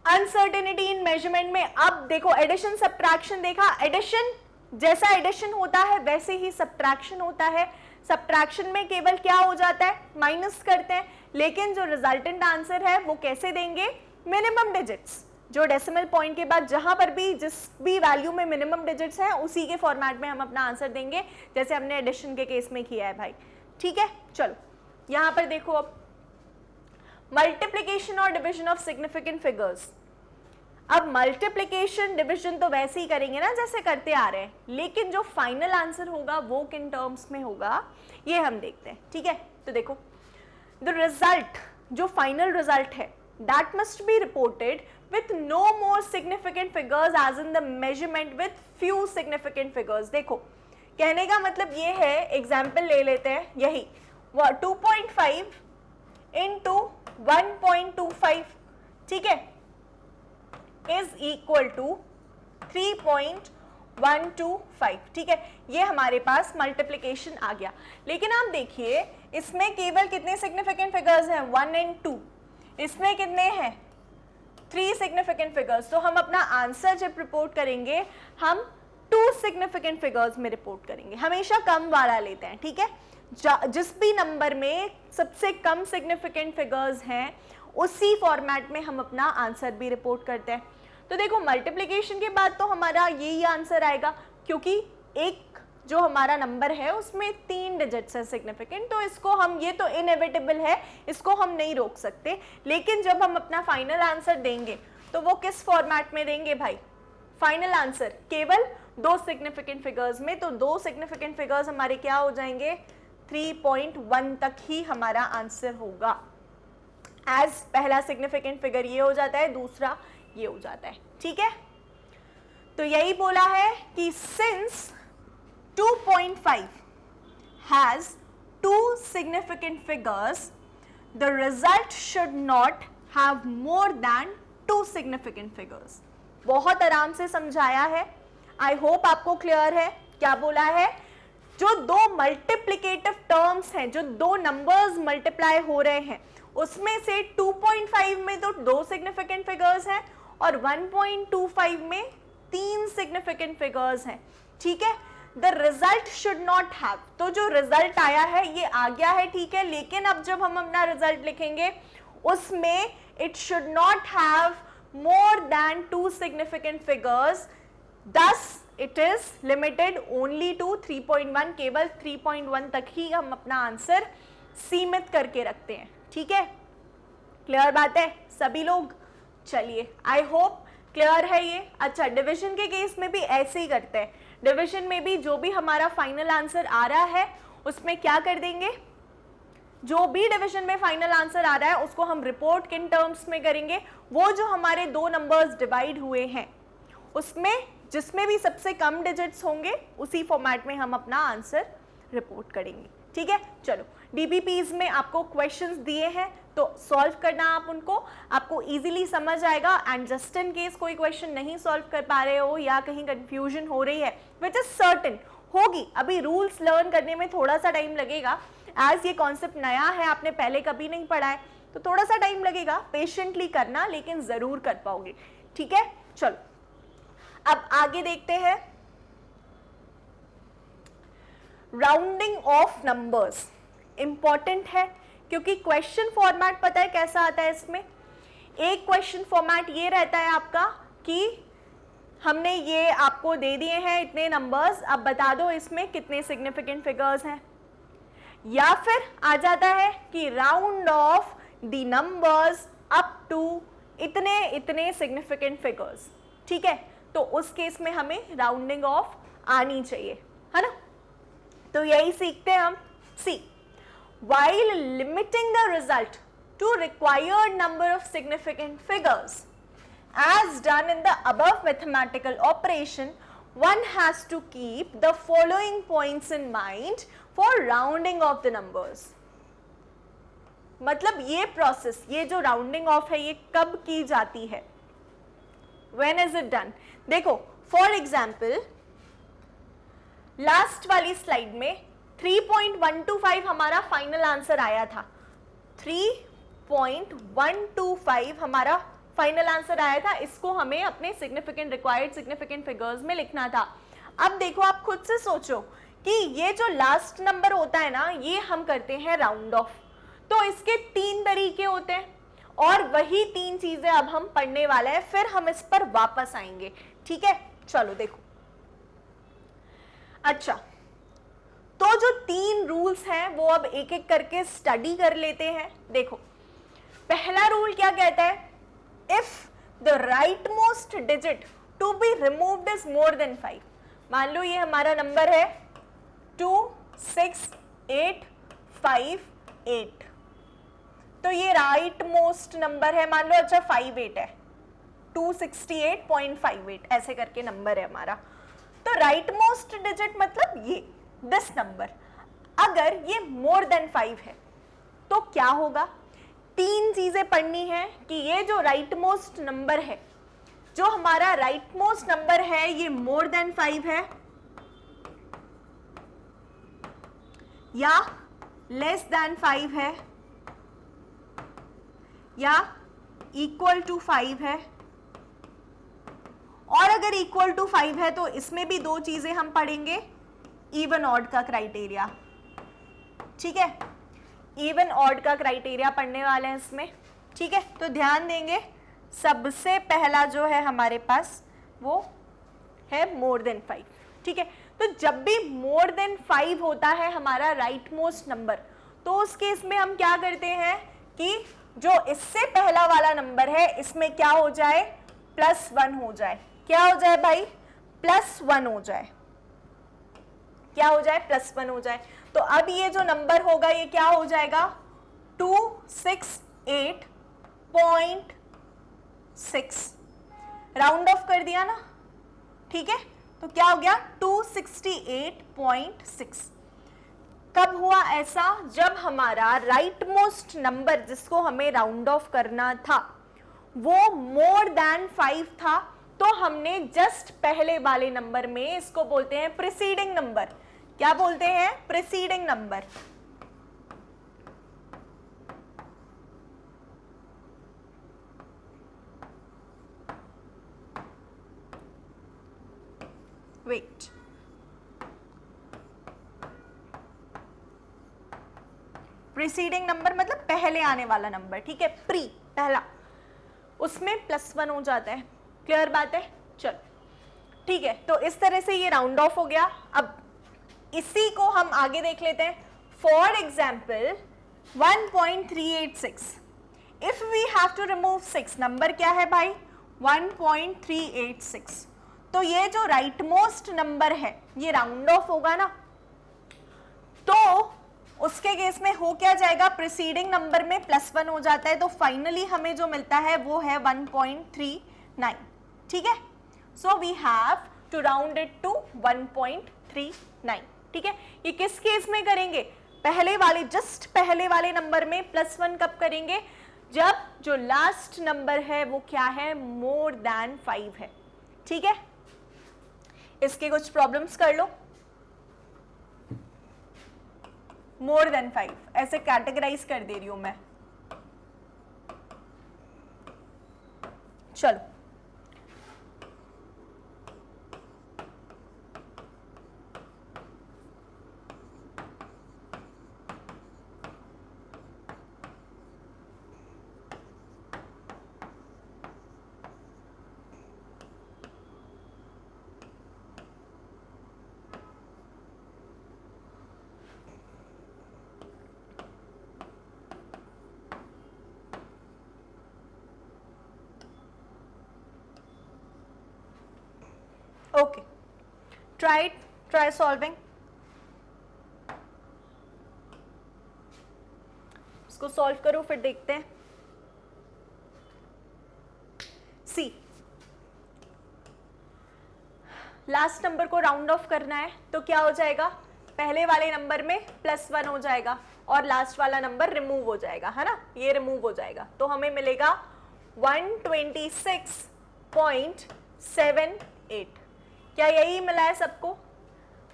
अनसर्टेनिटी इन मेजरमेंट में अब देखो, एडिशन सब्ट्रैक्शन देखा, एडिशन जैसा एडिशन होता है वैसे ही सब्ट्रैक्शन होता है। सब्ट्रैक्शन में केवल क्या हो जाता है, माइनस करते हैं, लेकिन जो रिजल्टेंट आंसर है वो कैसे देंगे, मिनिमम डिजिट्स, जो डेसिमल पॉइंट के बाद जहां पर भी जिस भी वैल्यू में मिनिमम डिजिट्स हैं उसी के फॉर्मेट में हम अपना आंसर देंगे, जैसे हमने एडिशन के केस में किया है भाई। ठीक है, चलो यहां पर देखो, अब मल्टीप्लीकेशन और डिविजन ऑफ सिग्निफिकेंट फिगर्स। अब मल्टीप्लीकेशन डिविजन तो वैसे ही करेंगे ना जैसे करते आ रहे हैं, लेकिन जो फाइनल आंसर होगा वो किन टर्म्स में होगा ये हम देखते हैं। ठीक है, तो देखो द रिजल्ट, जो फाइनल रिजल्ट है, that must be reported with no more significant figures as in the measurement with few significant figures। देखो कहने का मतलब ये है, एग्जाम्पल ले लेते हैं, यही 2.5 into 1.25, ठीक है, is equal to 3.125। ठीक है, ये हमारे पास मल्टीप्लिकेशन आ गया। लेकिन आप देखिए इसमें केवल कितने सिग्निफिकेंट फिगर्स हैं, 1 and 2, इसमें कितने हैं, 3 सिग्निफिकेंट फिगर्स। तो हम अपना आंसर जब रिपोर्ट करेंगे हम 2 सिग्निफिकेंट फिगर्स में रिपोर्ट करेंगे, हमेशा कम वाला लेते हैं। ठीक है, जिस भी नंबर में सबसे कम सिग्निफिकेंट फिगर्स हैं उसी फॉर्मेट में हम अपना आंसर भी रिपोर्ट करते हैं। तो देखो मल्टीप्लिकेशन के बाद तो हमारा यही आंसर आएगा, क्योंकि एक जो हमारा नंबर है उसमें 3 डिजिट्स है सिग्निफिकेंट, तो इसको हम, ये तो इनएविटेबल है, इसको हम नहीं रोक सकते। लेकिन जब हम अपना फाइनल आंसर देंगे तो वो किस फॉर्मेट में देंगे भाई, फाइनल आंसर केवल 2 सिग्निफिकेंट फिगर्स में। तो 2 सिग्निफिकेंट फिगर्स हमारे क्या हो जाएंगे, 3.1 तक ही हमारा आंसर होगा। एज पहला सिग्निफिकेंट फिगर ये हो जाता है, दूसरा ये हो जाता है। ठीक है, तो यही बोला है कि since 2.5 has 2 significant figures, the result should not have more than 2 significant figures। बहुत आराम से समझाया है, आई होप आपको क्लियर है। क्या बोला है, जो 2 मल्टीप्लिकेटिव टर्म्स हैं, जो 2 नंबर्स मल्टीप्लाई हो रहे हैं, उसमें से 2.5 में तो 2 सिग्निफिकेंट फिगर्स हैं और 1.25 में 3 सिग्निफिकेंट फिगर्स हैं। ठीक है, the result should not have, तो जो रिजल्ट आया है ये आ गया है, ठीक है, लेकिन अब जब हम अपना रिजल्ट लिखेंगे उसमें it should not have more than 2 significant figures, thus it is limited only to 3.1, केवल 3.1 तक ही हम अपना आंसर सीमित करके रखते हैं। ठीक है, क्लियर बात है सभी लोग? चलिए, आई होप क्लियर है ये। अच्छा, डिवीजन के केस में भी ऐसे ही करते हैं। डिवीजन में भी जो भी हमारा फाइनल आंसर आ रहा है उसमें क्या कर देंगे, जो भी डिवीजन में फाइनल आंसर आ रहा है उसको हम रिपोर्ट किन टर्म्स में करेंगे, वो जो हमारे 2 नंबर्स डिवाइड हुए हैं उसमें जिसमें भी सबसे कम डिजिट्स होंगे उसी फॉर्मेट में हम अपना आंसर रिपोर्ट करेंगे। ठीक है, चलो डीबीपीज में आपको क्वेश्चंस दिए हैं तो सॉल्व करना आप उनको, आपको इजीली समझ आएगा। एंड जस्ट इन केस कोई क्वेश्चन नहीं सॉल्व कर पा रहे हो या कहीं कंफ्यूजन हो रही है, विच इज सर्टेन होगी, अभी रूल्स लर्न करने में थोड़ा सा टाइम लगेगा, एज ये कॉन्सेप्ट नया है, आपने पहले कभी नहीं पढ़ा है, तो थोड़ा सा टाइम लगेगा, पेशेंटली करना, लेकिन जरूर कर पाओगे। ठीक है, चलो अब आगे देखते हैं। राउंडिंग ऑफ नंबर्स इंपॉर्टेंट है, क्योंकि क्वेश्चन फॉर्मेट पता है कैसा आता है इसमें। एक क्वेश्चन फॉर्मेट ये रहता है आपका कि हमने ये आपको दे दिए हैं इतने नंबर्स, अब बता दो इसमें कितने सिग्निफिकेंट फिगर्स हैं, या फिर आ जाता है कि round off the numbers up to इतने इतने सिग्निफिकेंट फिगर्स। ठीक है, तो उस केस में हमें राउंडिंग ऑफ आनी चाहिए, है ना। तो यही सीखते हैं हम। सी, while limiting the result to required number of significant figures as done in the above mathematical operation, one has to keep the following points in mind for rounding off the numbers। मतलब ये process, ये जो rounding off है ये कब की जाती है, when is it done। देखो फॉर एग्जाम्पल लास्ट वाली स्लाइड में 3.125 हमारा फाइनल आंसर आया था, 3.125 हमारा फाइनल आंसर आया था, इसको हमें अपने सिग्निफिकेंट रिक्वायर्ड सिग्निफिकेंट फिगर्स में लिखना था। अब देखो आप खुद से सोचो कि ये जो लास्ट नंबर होता है ना, ये हम करते हैं राउंड ऑफ। तो इसके 3 तरीके होते हैं और वही 3 चीजें अब हम पढ़ने वाले हैं, फिर हम इस पर वापस आएंगे। ठीक है, चलो देखो। अच्छा, तो जो 3 रूल्स हैं वो अब एक एक करके स्टडी कर लेते हैं। देखो, पहला रूल क्या कहता है? If the right most digit to be removed is more than 5। मान लो ये हमारा नंबर है 26858, तो ये राइट मोस्ट नंबर है। मान लो अच्छा 58 है, 268.58 ऐसे करके नंबर है हमारा। तो राइट मोस्ट डिजिट मतलब ये दिस नंबर। अगर ये मोर देन 5 है तो क्या होगा? 3 चीजें पढ़नी है कि ये जो राइट मोस्ट नंबर है, जो हमारा राइट मोस्ट नंबर है, ये मोर देन 5 है या लेस देन 5 है या इक्वल टू 5 है। और अगर इक्वल टू 5 है तो इसमें भी 2 चीजें हम पढ़ेंगे, इवन ऑड का क्राइटेरिया। ठीक है, इवन ऑड का क्राइटेरिया पढ़ने वाले हैं इसमें। ठीक है, तो ध्यान देंगे, सबसे पहला जो है हमारे पास वो है मोर देन 5। ठीक है, तो जब भी मोर देन 5 होता है हमारा राइट मोस्ट नंबर, तो उस केस में हम क्या करते हैं कि जो इससे पहला वाला नंबर है इसमें क्या हो जाए? +1 हो जाए। क्या हो जाए भाई? +1 हो जाए। क्या हो जाए? +1 हो जाए। तो अब ये जो नंबर होगा ये क्या हो जाएगा? 268.6। राउंड ऑफ कर दिया ना, ठीक है, तो क्या हो गया? 268.6। कब हुआ ऐसा? जब हमारा राइट मोस्ट नंबर जिसको हमें राउंड ऑफ करना था वो मोर देन 5 था, तो हमने जस्ट पहले वाले नंबर में, इसको बोलते हैं प्रीसीडिंग नंबर। क्या बोलते हैं? Preceding number. Wait, preceding number मतलब पहले आने वाला नंबर। ठीक है, प्री पहला, उसमें +1 हो जाता है। क्लियर बात है? चलो ठीक है, तो इस तरह से ये राउंड ऑफ हो गया। अब इसी को हम आगे देख लेते हैं। For example 1.386, if we have to remove 6, number क्या है भाई? 1.386। तो ये जो राइट मोस्ट नंबर है ये राउंड ऑफ होगा ना, तो उसके केस में हो क्या जाएगा? प्रीसीडिंग नंबर में +1 हो जाता है, तो फाइनली हमें जो मिलता है वो है 1.39। ठीक है, so we have to round it to 1.39। ठीक है, ये किस केस में करेंगे? पहले वाले, जस्ट पहले वाले नंबर में +1 कब करेंगे? जब जो लास्ट नंबर है वो क्या है? मोर देन 5 है। ठीक है, इसके कुछ प्रॉब्लम्स कर लो। मोर देन 5 ऐसे कैटेगराइज कर दे रही हूं मैं। चलो, ओके, ट्राई सॉल्विंग। इसको सॉल्व करो फिर देखते हैं। सी, लास्ट नंबर को राउंड ऑफ करना है तो क्या हो जाएगा? पहले वाले नंबर में +1 हो जाएगा और लास्ट वाला नंबर रिमूव हो जाएगा, है ना, ये रिमूव हो जाएगा, तो हमें मिलेगा 126.78। क्या यही मिला है सबको?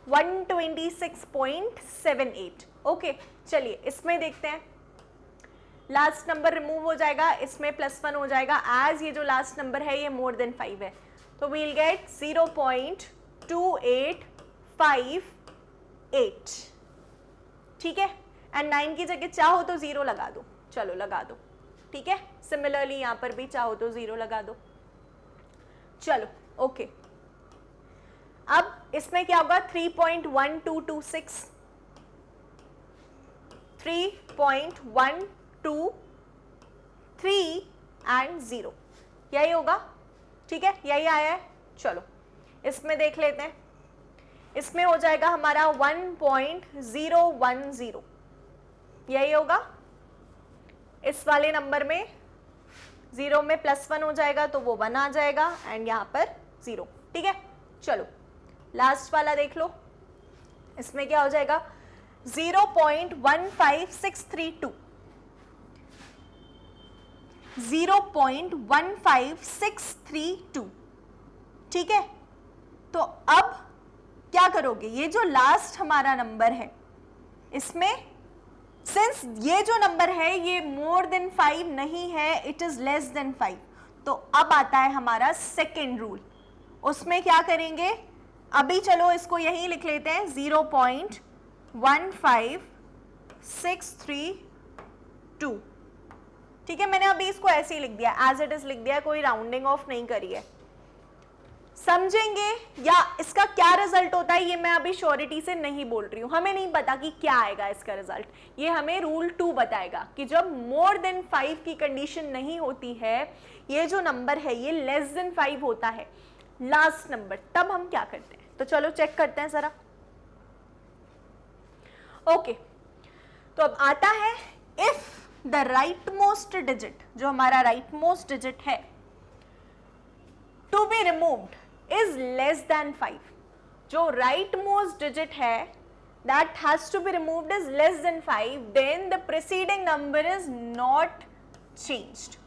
126.78। ओके, चलिए इसमें देखते हैं। लास्ट नंबर रिमूव हो जाएगा, इसमें +1 हो जाएगा, एज ये जो लास्ट नंबर है ये मोर देन 5 है, तो वील गेट 0.285 8, ठीक है। एंड 9 की जगह चाहो तो 0 लगा दो, चलो लगा दो, ठीक है। सिमिलरली यहां पर भी चाहो तो 0 लगा दो, चलो ओके। अब इसमें क्या होगा, 3.1226, 3.123 एंड 0, यही होगा, ठीक है, यही आया है। चलो इसमें देख लेते हैं, इसमें हो जाएगा हमारा 1.010, यही होगा। इस वाले नंबर में 0 में +1 हो जाएगा तो वो 1 आ जाएगा एंड यहाँ पर 0, ठीक है। चलो लास्ट वाला देख लो, इसमें क्या हो जाएगा, 0.15632, 0.15632, ठीक है। तो अब क्या करोगे, ये जो लास्ट हमारा नंबर है इसमें सिंस ये जो नंबर है ये मोर देन 5 नहीं है, इट इज लेस देन 5, तो अब आता है हमारा सेकेंड रूल। उसमें क्या करेंगे, अभी चलो इसको यही लिख लेते हैं, 0.15632, ठीक है। मैंने अभी इसको ऐसे ही लिख दिया, एज इट इज लिख दिया, कोई राउंडिंग ऑफ नहीं करी है। समझेंगे या इसका क्या रिजल्ट होता है ये मैं अभी श्योरिटी से नहीं बोल रही हूं, हमें नहीं पता कि क्या आएगा इसका रिजल्ट, ये हमें रूल 2 बताएगा कि जब मोर देन 5 की कंडीशन नहीं होती है, ये जो नंबर है ये लेस देन 5 होता है, लास्ट नंबर, तब हम क्या करते हैं। तो चलो चेक करते हैं जरा। ओके, तो अब आता है, if the right most digit, जो हमारा राइट मोस्ट डिजिट है, to be removed is less than 5, जो राइट मोस्ट डिजिट है that has to be removed is less than 5, then the preceding number is not changed.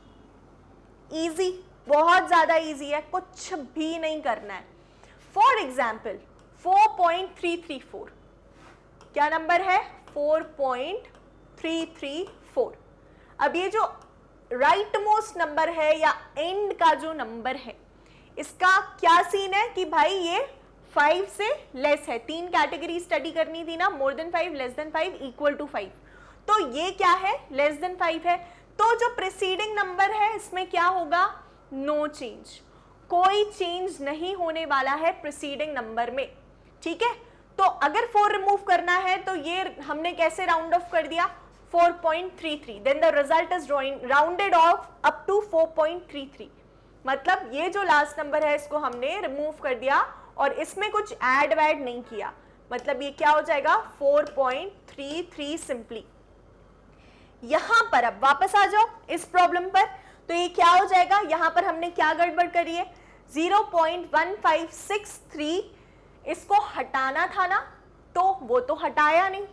Easy, बहुत ज्यादा easy है, कुछ भी नहीं करना है। For example 4.334, क्या नंबर है, 4.334। अब ये जो राइट मोस्ट नंबर है या एंड का जो नंबर है, इसका क्या सीन है कि भाई ये 5 से लेस है, 3 कैटेगरी स्टडी करनी थी ना, more than 5, less than 5, equal to 5, तो ये क्या है, लेस देन 5 है, तो जो प्रीसीडिंग नंबर है इसमें क्या होगा, नो चेंज, कोई चेंज नहीं होने वाला है प्रीसीडिंग नंबर में, ठीक है। तो अगर 4 रिमूव करना है तो ये हमने कैसे राउंड ऑफ कर दिया, 4.33, then the result is rounded off up to 4.33, मतलब ये जो लास्ट नंबर है इसको हमने रिमूव कर दिया और इसमें कुछ ऐड वैड नहीं किया, मतलब ये क्या हो जाएगा, 4.33 सिंपली। यहां पर अब वापस आ जाओ इस प्रॉब्लम पर, तो ये क्या हो जाएगा, यहां पर हमने क्या गड़बड़ करी है, 0.1563, इसको हटाना था ना, तो वो तो हटाया नहीं,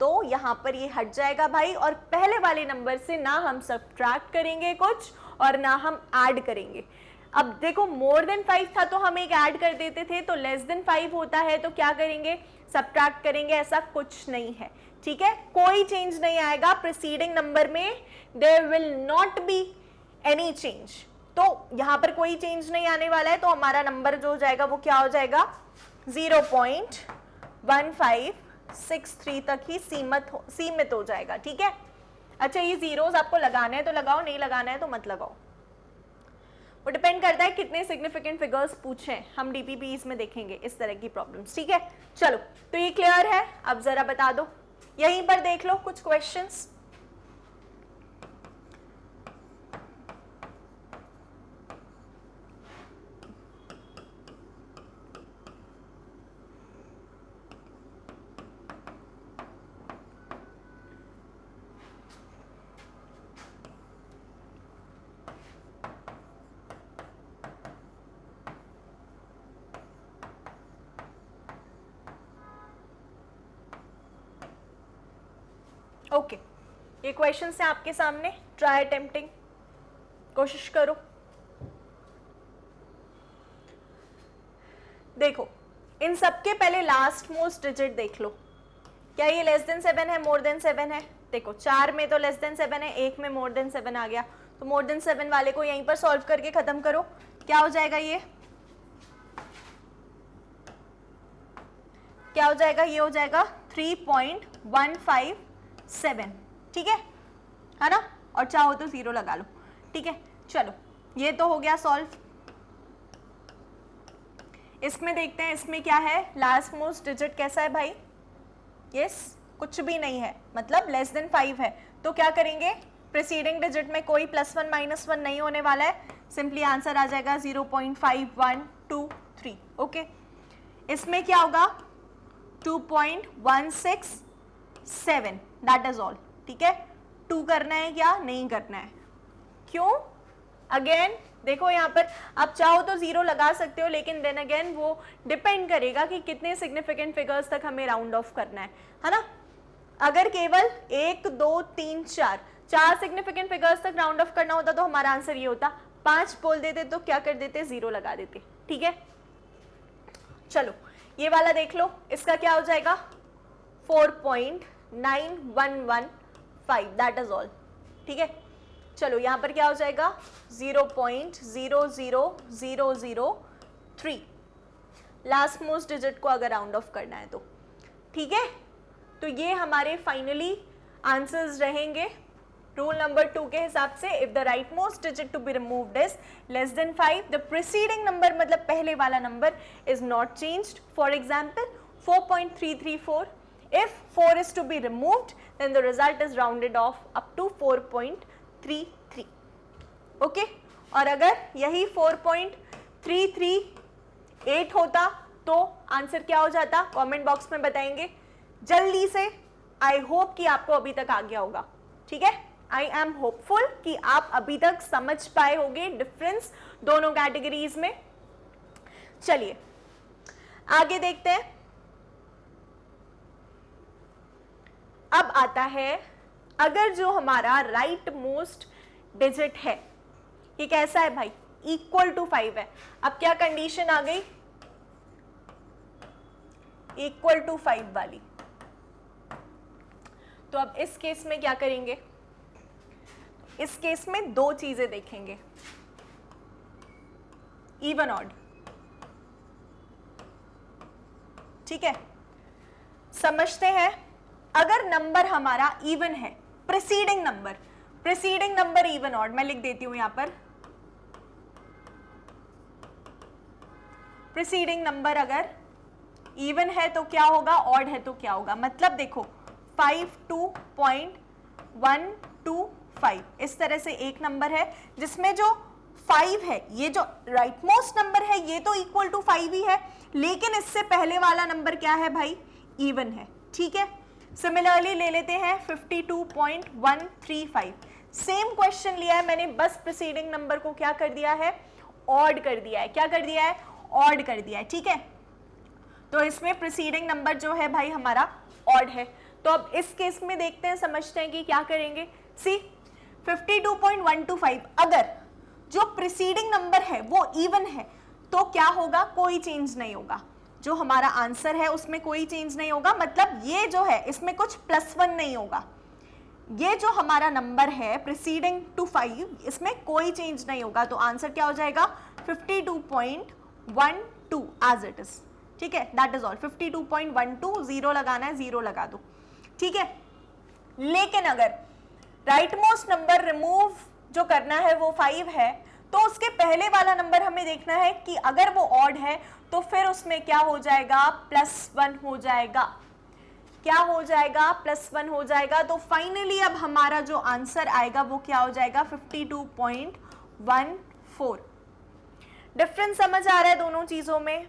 तो यहां पर ये हट जाएगा भाई, और पहले वाले नंबर से ना हम सब्ट्रैक्ट करेंगे कुछ और ना हम ऐड करेंगे। अब देखो मोर देन 5 था तो हम एक ऐड कर देते थे, तो लेस देन 5 होता है तो क्या करेंगे, सब्ट्रैक्ट करेंगे, ऐसा कुछ नहीं है, ठीक है, कोई चेंज नहीं आएगा प्रीसीडिंग नंबर में, there will not be any change, तो यहां पर कोई चेंज नहीं आने वाला है, तो हमारा नंबर जो हो जाएगा वो क्या हो जाएगा, 0.1563 तक ही सीमित हो जाएगा, ठीक है। अच्छा, ये जीरोस आपको लगाना है तो लगाओ, नहीं लगाना है तो मत लगाओ, वो डिपेंड करता है कितने सिग्निफिकेंट फिगर्स पूछे, हम डीपीपीज में देखेंगे इस तरह की प्रॉब्लम्स, ठीक है। चलो तो ये क्लियर है, अब जरा बता दो, यहीं पर देख लो कुछ क्वेश्चंस। ओके, ये क्वेश्चन है आपके सामने, ट्राई अटेम्प्टिंग, कोशिश करो। देखो इन सबके पहले लास्ट मोस्ट डिजिट देख लो, क्या ये लेस देन 7 है, मोर देन 7 है, देखो 4 में तो लेस देन 7 है, 1 में मोर देन 7 आ गया, तो मोर देन 7 वाले को यहीं पर सॉल्व करके खत्म करो, क्या हो जाएगा, ये क्या हो जाएगा, ये हो जाएगा 3.157, ठीक है ना, और चाहो तो 0 लगा लो, ठीक है। चलो ये तो हो गया सॉल्व। इसमें देखते हैं इसमें क्या है, लास्ट मोस्ट डिजिट कैसा है भाई, यस कुछ भी नहीं है, मतलब लेस देन 5 है, तो क्या करेंगे, प्रीसीडिंग डिजिट में कोई +1 -1 नहीं होने वाला है, सिंपली आंसर आ जाएगा 0.5123, ओके। इसमें क्या होगा 2.167, दैट इज ऑल, ठीक है। 2 करना है क्या, नहीं करना है, क्यों, अगेन देखो यहाँ पर आप चाहो तो 0 लगा सकते हो, लेकिन देन अगेन वो डिपेंड करेगा कि कितने सिग्निफिकेंट फिगर्स तक हमें राउंड ऑफ करना है ना। अगर केवल 1 2 3 4 सिग्निफिकेंट फिगर्स तक राउंड ऑफ करना होता तो हमारा आंसर ये होता, 5 बोल देते तो क्या कर देते, 0 लगा देते, ठीक है। चलो ये वाला देख लो, इसका क्या हो जाएगा 4.9115, दैट इज ऑल, ठीक है। चलो यहाँ पर क्या हो जाएगा 0.00003, लास्ट मोस्ट डिजिट को अगर राउंड ऑफ करना है तो, ठीक है। तो ये हमारे फाइनली आंसर्स रहेंगे रूल नंबर 2 के हिसाब से। If the right most digit to be removed is less than 5, the preceding number मतलब पहले वाला number is not changed, for example 4.334, if 4 is to be removed then the result is rounded off up to 4.33, okay. और अगर यही 4.338 होता तो answer क्या हो जाता, कमेंट बॉक्स में बताएंगे जल्दी से। आई होप कि आपको अभी तक आ गया होगा, ठीक है। आई एम होपफुल कि आप अभी तक समझ पाए होंगे डिफरेंस दोनों कैटेगरीज में। चलिए आगे देखते हैं। अब आता है, अगर जो हमारा राइट मोस्ट डिजिट है ये कैसा है भाई, इक्वल टू 5 है। अब क्या कंडीशन आ गई, इक्वल टू 5 वाली। तो अब इस केस में क्या करेंगे, इस केस में 2 चीजें देखेंगे, इवन ऑड, ठीक है। समझते हैं, अगर नंबर हमारा इवन है, प्रीसीडिंग नंबर इवन ऑड, मैं लिख देती हूं यहां पर, प्रीसीडिंग नंबर अगर इवन है तो क्या होगा, ऑड है तो क्या होगा। मतलब देखो 52.125, इस तरह से एक नंबर है जिसमें जो 5 है, ये जो राइट मोस्ट नंबर है ये तो इक्वल टू 5 ही है, लेकिन इससे पहले वाला नंबर क्या है भाई, इवन है, ठीक है। सिमिलरली ले लेते हैं 52.135, सेम क्वेश्चन लिया है मैंने, बस प्रीसीडिंग नंबर को क्या कर दिया है, ऑड कर दिया है। क्या कर दिया है, ऑड कर दिया है, ठीक है। तो इसमें प्रीसीडिंग नंबर जो है भाई हमारा ऑड है। तो अब इस केस में देखते हैं, समझते हैं कि क्या करेंगे। सी 52.125, अगर जो प्रीसीडिंग नंबर है वो इवन है तो क्या होगा, कोई चेंज नहीं होगा, जो हमारा आंसर है उसमें कोई चेंज नहीं होगा। मतलब ये जो है इसमें कुछ +1 नहीं होगा, ये जो हमारा नंबर है प्रीसीडिंग टू 5 इसमें कोई चेंज नहीं होगा। तो आंसर क्या हो जाएगा 52.12 एज इट इज, ठीक है, दैट इज ऑल। 52.12, 0 लगाना है 0 लगा दो, ठीक है। लेकिन अगर राइट मोस्ट नंबर रिमूव जो करना है वो 5 है, तो उसके पहले वाला नंबर हमें देखना है कि अगर वो ऑड है तो फिर उसमें क्या हो जाएगा, +1 हो जाएगा। क्या हो जाएगा, +1 हो जाएगा। तो फाइनली अब हमारा जो आंसर आएगा वो क्या हो जाएगा, 52.14। डिफरेंस समझ आ रहा है दोनों चीजों में।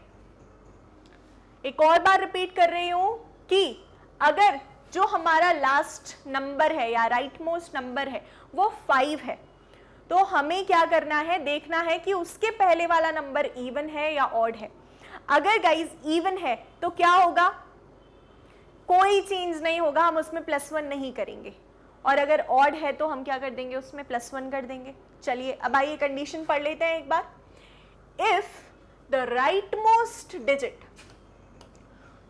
एक और बार रिपीट कर रही हूं कि अगर जो हमारा लास्ट नंबर है या राइट मोस्ट नंबर है वो 5 है, तो हमें क्या करना है, देखना है कि उसके पहले वाला नंबर इवन है या ऑड है। अगर गाइज इवन है तो क्या होगा, कोई चेंज नहीं होगा, हम उसमें +1 नहीं करेंगे। और अगर ऑड है तो हम क्या कर देंगे, उसमें +1 कर देंगे। चलिए अब आइए कंडीशन पढ़ लेते हैं एक बार। If the right most digit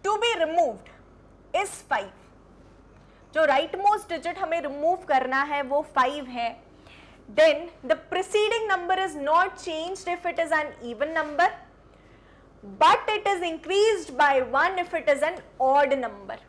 to be removed is 5, जो राइट मोस्ट डिजिट हमें रिमूव करना है वो 5 है, then the preceding number is not changed if it is an even number, but it is increased by 1 if it is an odd number.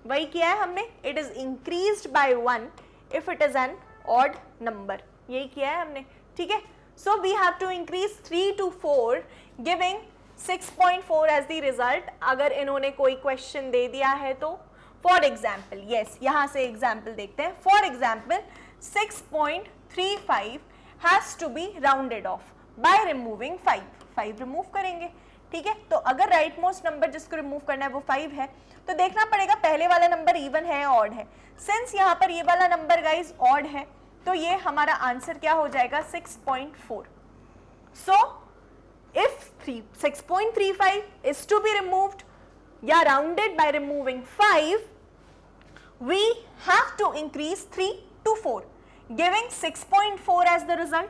वही किया है हमने, it is increased by 1 if it is an odd number, यही किया है हमने, ठीक है। So we have to increase 3 to 4 giving 6.4 as the result. अगर इन्होंने कोई क्वेश्चन दे दिया है तो फॉर एग्जाम्पल, यस, यहां से एग्जाम्पल देखते हैं। For example 6.35 has to be rounded off by removing 5 remove करेंगे, ठीक है। तो अगर राइट मोस्ट नंबर जिसको रिमूव करना है वो 5 है, तो देखना पड़ेगा पहले वाला नंबर इवन है या ऑड है। सिंस यहाँ पर ये वाला नंबर गाइज ऑड है, तो ये हमारा आंसर क्या हो जाएगा 6.4। So if 6.35 is to be removed या rounded by removing 5, we have to increase 3 to 4 giving 6.4 as the result.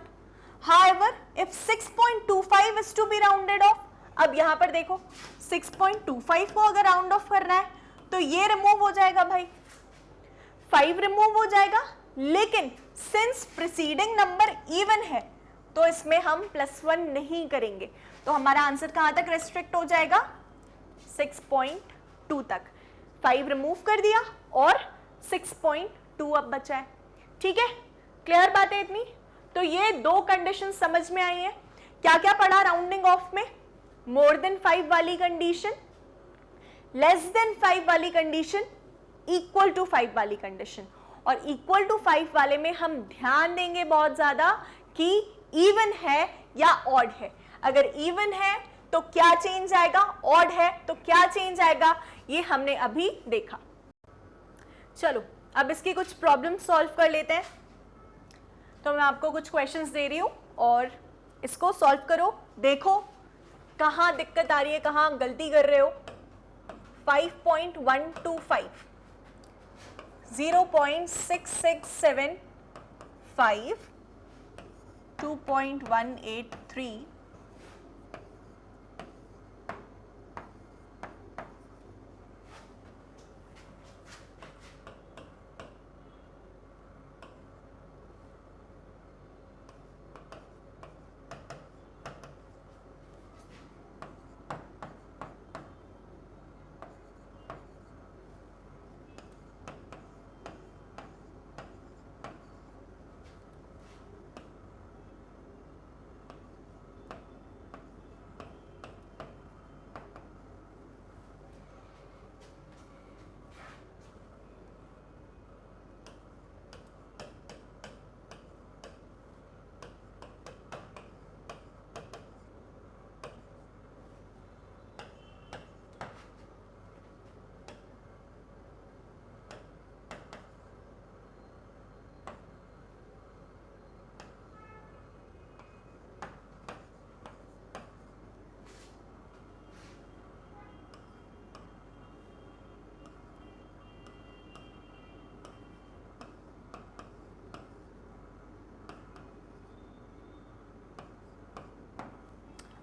However, if 6.25 is to be rounded off, अब यहां पर देखो 6.25 को अगर राउंड ऑफ करना है तो ये रिमूव हो जाएगा भाई, 5 रिमूव हो जाएगा, लेकिन सिंस प्रीसीडिंग नंबर इवन है तो इसमें हम +1 नहीं करेंगे, तो हमारा आंसर कहां तक रेस्ट्रिक्ट हो जाएगा 6.2 तक। 5 रिमूव कर दिया और 6.2 अब बचा है, ठीक है। क्लियर बात है इतनी? तो ये दो कंडीशन समझ में आई है। क्या क्या पढ़ा राउंडिंग ऑफ में? मोर देन 5 वाली कंडीशन, लेस देन 5 वाली कंडीशन, इक्वल टू 5 वाली कंडीशन। और इक्वल टू 5 वाले में हम ध्यान देंगे बहुत ज्यादा कि इवन है या ऑड है। अगर इवन है तो क्या चेंज आएगा, ऑड है तो क्या चेंज आएगा, ये हमने अभी देखा। चलो अब इसकी कुछ प्रॉब्लम सॉल्व कर लेते हैं। तो मैं आपको कुछ क्वेश्चंस दे रही हूं और इसको सॉल्व करो, देखो कहां दिक्कत आ रही है, कहां गलती कर रहे हो। 5.125, 0.6675, 2.183,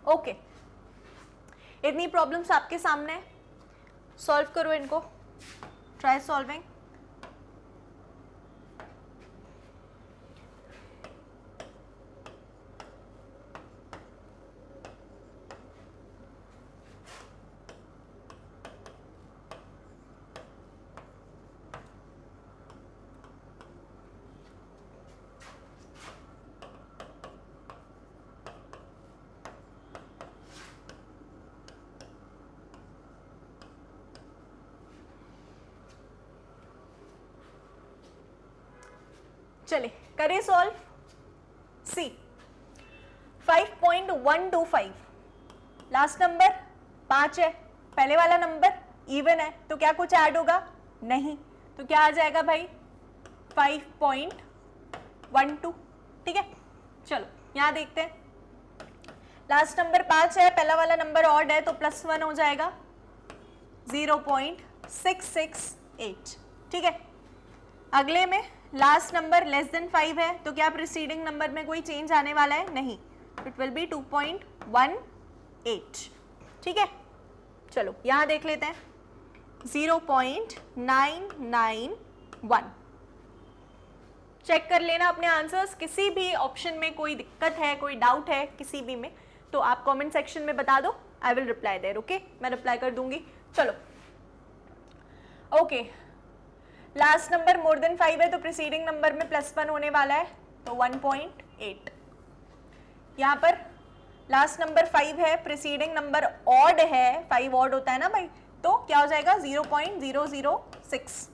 ओके। इतनी प्रॉब्लम्स आपके सामने है, सॉल्व करो इनको, ट्राई सॉल्विंग। चले करें सॉल्व। सी 5.125, लास्ट नंबर 5 है, पहले वाला नंबर इवन है, तो क्या कुछ ऐड होगा? नहीं, तो क्या आ जाएगा भाई 5.12, ठीक है। चलो यहां देखते हैं, लास्ट नंबर 5 है, पहला वाला नंबर ऑड है, तो +1 हो जाएगा 0.668, ठीक है। अगले में लास्ट नंबर लेस देन 5 है, तो क्या प्रीसीडिंग नंबर में कोई चेंज आने वाला है? नहीं, इट विल बी 2.18, ठीक है। चलो यहां देख लेते हैं 0.991। चेक कर लेना अपने आंसर्स, किसी भी ऑप्शन में कोई दिक्कत है, कोई डाउट है किसी भी में, तो आप कमेंट सेक्शन में बता दो, I will reply there, okay, मैं रिप्लाई कर दूंगी। चलो okay, last number more than 5 है तो प्रीसीडिंग नंबर में +1 होने वाला है, तो 1.8। यहाँ पर लास्ट नंबर 5 है, प्रीसीडिंग नंबर ऑड है, 5 ऑड होता है ना भाई, तो क्या हो जाएगा 0.006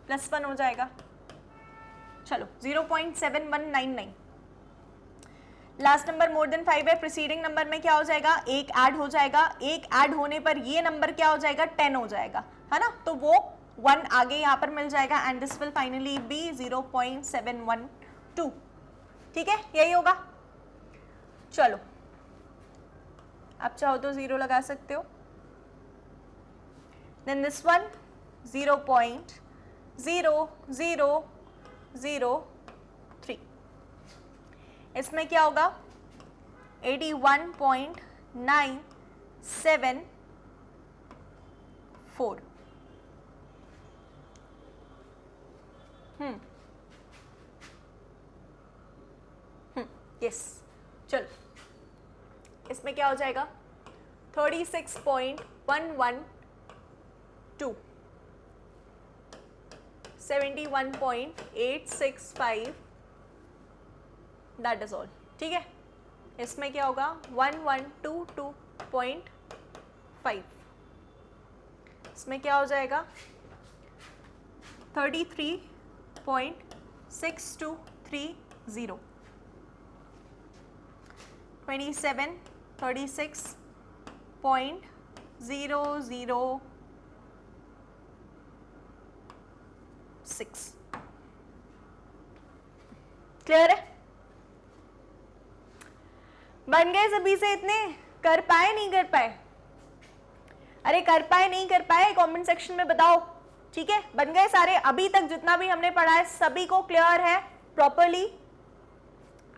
+1 हो जाएगा। चलो 0.7199। लास्ट नंबर मोर देन 5 है, प्रीसीडिंग नंबर में क्या हो जाएगा, 1 ऐड हो जाएगा, 1 ऐड होने पर ये नंबर क्या हो जाएगा 10 हो जाएगा, है ना, तो वो 1 आगे यहाँ पर मिल जाएगा and this will finally be 0.712। ठीक है, यही होगा। चलो आप चाहो तो 0 लगा सकते हो। देन दिस वन 0.00003, इसमें क्या होगा 81.974। यस, चलो इसमें क्या हो जाएगा 36.112, 71.865, दैट इज ऑल। ठीक है, इसमें क्या होगा 1122.5, इसमें क्या हो जाएगा 33.6230, 27, 36.006। क्लियर है? बन गए सभी से इतने? कर पाए नहीं कर पाए? अरे कर पाए नहीं कर पाए कमेंट सेक्शन में बताओ। ठीक है, बन गए सारे? अभी तक जितना भी हमने पढ़ा है सभी को क्लियर है प्रॉपरली?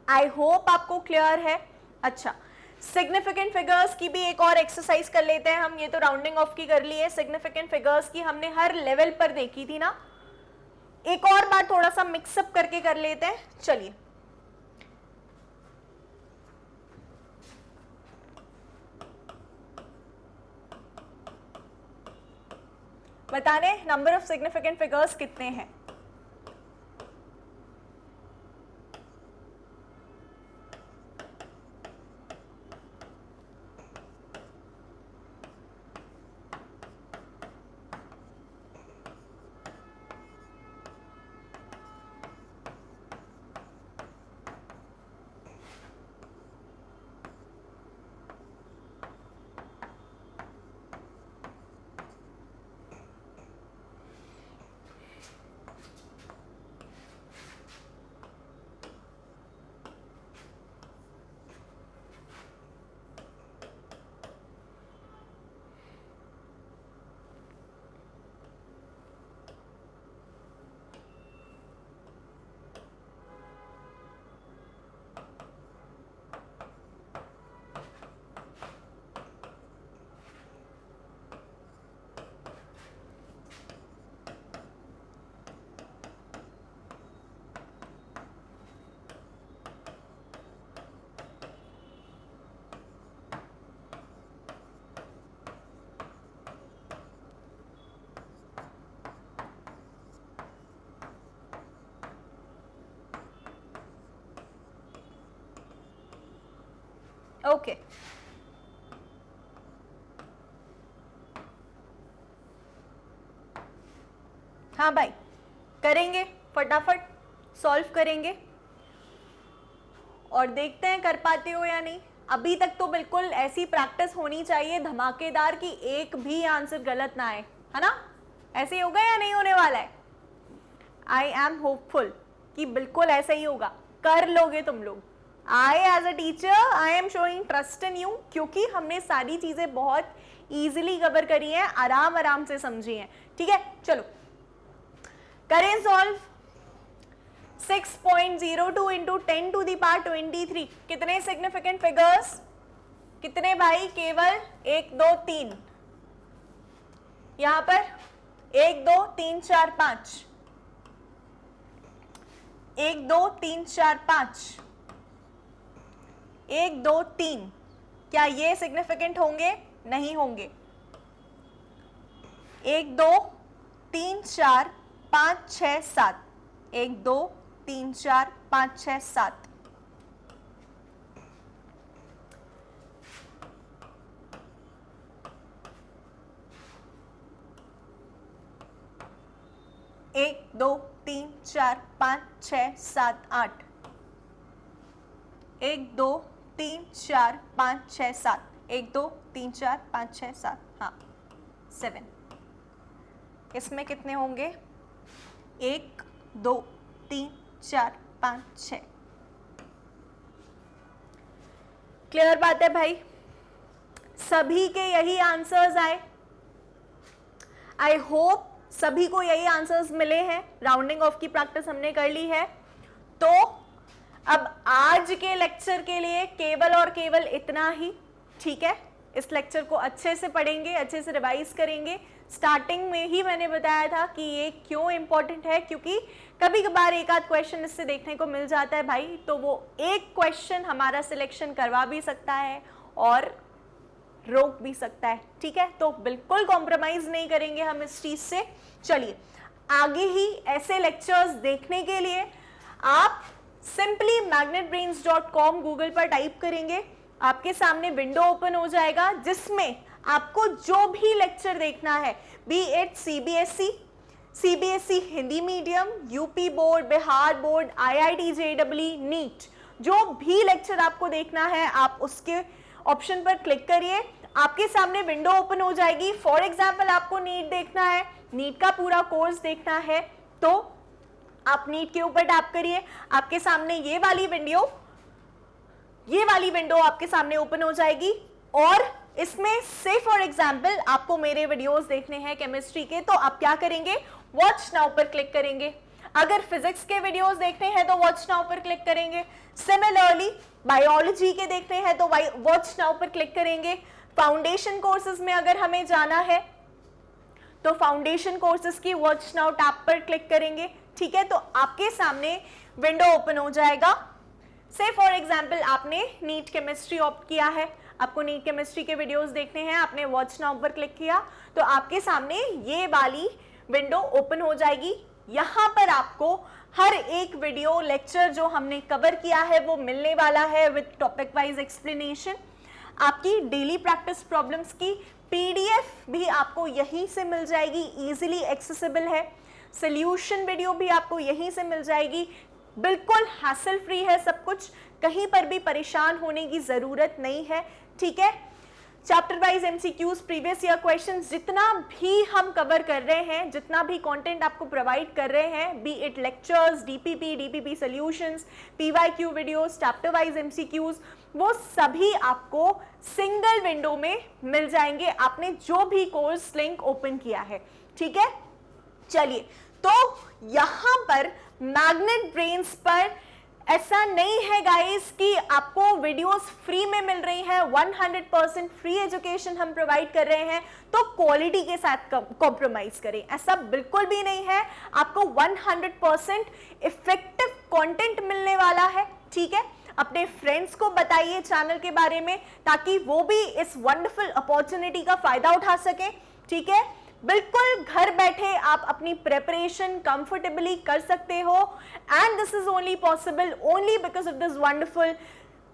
आई होप आपको क्लियर है। अच्छा, सिग्निफिकेंट फिगर्स की भी एक और एक्सरसाइज कर लेते हैं हम। ये तो राउंडिंग ऑफ की कर ली है, सिग्निफिकेंट फिगर्स की हमने हर लेवल पर देखी थी ना। एक और बार थोड़ा सा मिक्सअप करके कर लेते हैं। चलिए, बताने नंबर ऑफ सिग्निफिकेंट फिगर्स कितने हैं? ओके, हाँ भाई करेंगे, फटाफट सॉल्व करेंगे और देखते हैं कर पाते हो या नहीं। अभी तक तो बिल्कुल ऐसी प्रैक्टिस होनी चाहिए धमाकेदार कि एक भी आंसर गलत ना आए, है ना? ऐसे ही होगा या नहीं होने वाला है? आई एम होपफुल कि बिल्कुल ऐसा ही होगा, कर लोगे तुम लोग। I as a teacher, I am showing trust in you, क्योंकि हमने सारी चीजें बहुत easily कवर करी हैं, आराम आराम से समझी हैं। ठीक है, चलो करें solve. 6.02 into 10 to the power 23, कितने सिग्निफिकेंट फिगर्स? कितने भाई? केवल 1 2 3। यहां पर 1 2 3 4 5, 1 2 3 4 5, 1 2 3। क्या ये सिग्निफिकेंट होंगे? नहीं होंगे। 1 2 3 4 5 6 7, 1 2 3 4 5 6 7। एक 2 3 4 5 6 7 8, 1 2 3 4 5 6 7, 1 2 3 4 5 6 7, हाँ 7। इसमें कितने होंगे? 1 2 3 4 5 6। क्लियर बात है भाई? सभी के यही आंसर्स आए। आई होप सभी को यही आंसर्स मिले हैं। राउंडिंग ऑफ की प्रैक्टिस हमने कर ली है। तो अब आज के लेक्चर के लिए केवल और केवल इतना ही, ठीक है? इस लेक्चर को अच्छे से पढ़ेंगे, अच्छे से रिवाइज करेंगे। स्टार्टिंग में ही मैंने बताया था कि ये क्यों इंपॉर्टेंट है, क्योंकि कभी कभार एक आध क्वेश्चन इससे देखने को मिल जाता है भाई, तो वो एक क्वेश्चन हमारा सिलेक्शन करवा भी सकता है और रोक भी सकता है, ठीक है? तो बिल्कुल कॉम्प्रोमाइज नहीं करेंगे हम इस चीज से। चलिए आगे ही ऐसे लेक्चर्स देखने के लिए आप सिंपली magnetbrains.com गूगल पर टाइप करेंगे, आपके सामने विंडो ओपन हो जाएगा जिसमें आपको जो भी लेक्चर देखना है, be it CBSE Hindi medium, UP board, Bihar board, IIT JEE, NEET, जो भी लेक्चर आपको देखना है आप उसके ऑप्शन पर क्लिक करिए, आपके सामने विंडो ओपन हो जाएगी। फॉर एग्जाम्पल आपको नीट देखना है, नीट का पूरा कोर्स देखना है, तो आप नीट के ऊपर टैप करिए, आपके सामने ये वाली विंडो आपके सामने ओपन हो जाएगी। और इसमें से फॉर एग्जाम्पल आपको मेरे वीडियोस देखने हैं केमिस्ट्री के, तो आप क्या करेंगे? वॉच नाउ पर क्लिक करेंगे। अगर फिजिक्स के वीडियोस देखने हैं तो वॉच नाउ पर क्लिक करेंगे। सिमिलरली बायोलॉजी के देखने हैं तो वॉच नाउ पर क्लिक करेंगे। फाउंडेशन कोर्सेज में अगर हमें जाना है तो फाउंडेशन कोर्सेज की वॉच नाउ टैब पर क्लिक करेंगे, ठीक है? तो आपके सामने विंडो ओपन हो जाएगा। से फॉर एग्जाम्पल आपने नीट केमिस्ट्री ऑप्ट किया है, आपको नीट केमिस्ट्री के वीडियोस देखने हैं, आपने वॉच नाउ पर क्लिक किया तो आपके सामने ये वाली विंडो ओपन हो जाएगी। यहाँ पर आपको हर एक वीडियो लेक्चर जो हमने कवर किया है वो मिलने वाला है विद टॉपिक वाइज एक्सप्लेनेशन। आपकी डेली प्रैक्टिस प्रॉब्लम्स की PDF भी आपको यहीं से मिल जाएगी, इजीली एक्सेसिबल है। सॉल्यूशन वीडियो भी आपको यहीं से मिल जाएगी, बिल्कुल हैसल फ्री है सब कुछ, कहीं पर भी परेशान होने की जरूरत नहीं है, ठीक है? Chapter wise MCQs, previous year questions, जितना भी हम कवर कर रहे हैं, जितना भी कंटेंट आपको प्रोवाइड कर रहे हैं, B it lectures, DPP solutions, PYQ videos, chapter wise MCQs, वो सभी आपको सिंगल विंडो में मिल जाएंगे, आपने जो भी कोर्स लिंक ओपन किया है, ठीक है? चलिए, तो यहां पर मैग्नेट ब्रेन्स पर ऐसा नहीं है गाइस कि आपको वीडियोस फ्री में मिल रही हैं, 100% फ्री एजुकेशन हम प्रोवाइड कर रहे हैं तो क्वालिटी के साथ कॉम्प्रोमाइज करें, ऐसा बिल्कुल भी नहीं है। आपको 100% इफेक्टिव कंटेंट मिलने वाला है, ठीक है? अपने फ्रेंड्स को बताइए चैनल के बारे में ताकि वो भी इस वंडरफुल अपॉर्चुनिटी का फायदा उठा सके, ठीक है? बिल्कुल घर बैठे आप अपनी प्रेपरेशन कंफर्टेबली कर सकते हो and this is only possible only because of this wonderful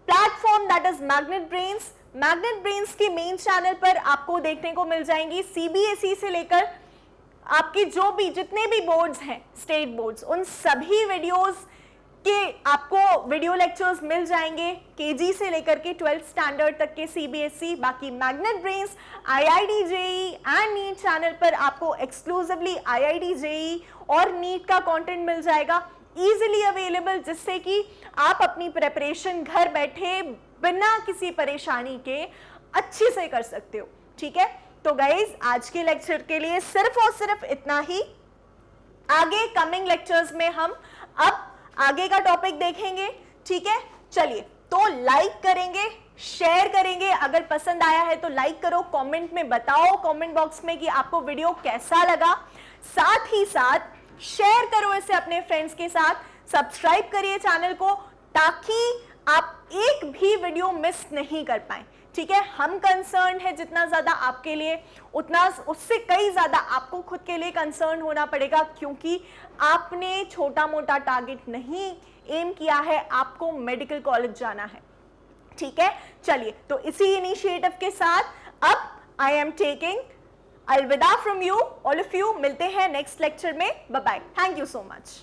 platform that is magnet brains. Magnet brains के मेन चैनल पर आपको देखने को मिल जाएंगी CBSE से लेकर आपकी जो भी जितने भी बोर्ड्स हैं, स्टेट बोर्ड्स, उन सभी वीडियोस के आपको वीडियो लेक्चर्स मिल जाएंगे, KG से लेकर के 12th स्टैंडर्ड तक के CBSE। बाकी magnet brains IIT JEE and NEET channel पर आपको एक्सक्लूसिवली IIT JEE और नीट का कंटेंट मिल जाएगा इजीली अवेलेबल, जिससे कि आप अपनी प्रिपरेशन घर बैठे बिना किसी परेशानी के अच्छे से कर सकते हो, ठीक है? तो गाइज आज के लेक्चर के लिए सिर्फ और सिर्फ इतना ही। आगे कमिंग लेक्चर्स में हम अब आगे का टॉपिक देखेंगे, ठीक है? चलिए, तो लाइक करेंगे, शेयर करेंगे, अगर पसंद आया है तो लाइक करो, कमेंट में बताओ कमेंट बॉक्स में कि आपको वीडियो कैसा लगा, साथ ही साथ शेयर करो इसे अपने फ्रेंड्स के साथ, सब्सक्राइब करिए चैनल को ताकि आप एक भी वीडियो मिस नहीं कर पाए, ठीक है, हम कंसर्न है जितना ज्यादा आपके लिए, उतना उससे कई ज्यादा आपको खुद के लिए कंसर्न होना पड़ेगा, क्योंकि आपने छोटा मोटा टारगेट नहीं एम किया है, आपको मेडिकल कॉलेज जाना है। ठीक है, चलिए, तो इसी इनिशिएटिव के साथ अब आई एम टेकिंग अलविदा from you all of you. मिलते हैं नेक्स्ट लेक्चर में। Bye bye, thank you so much.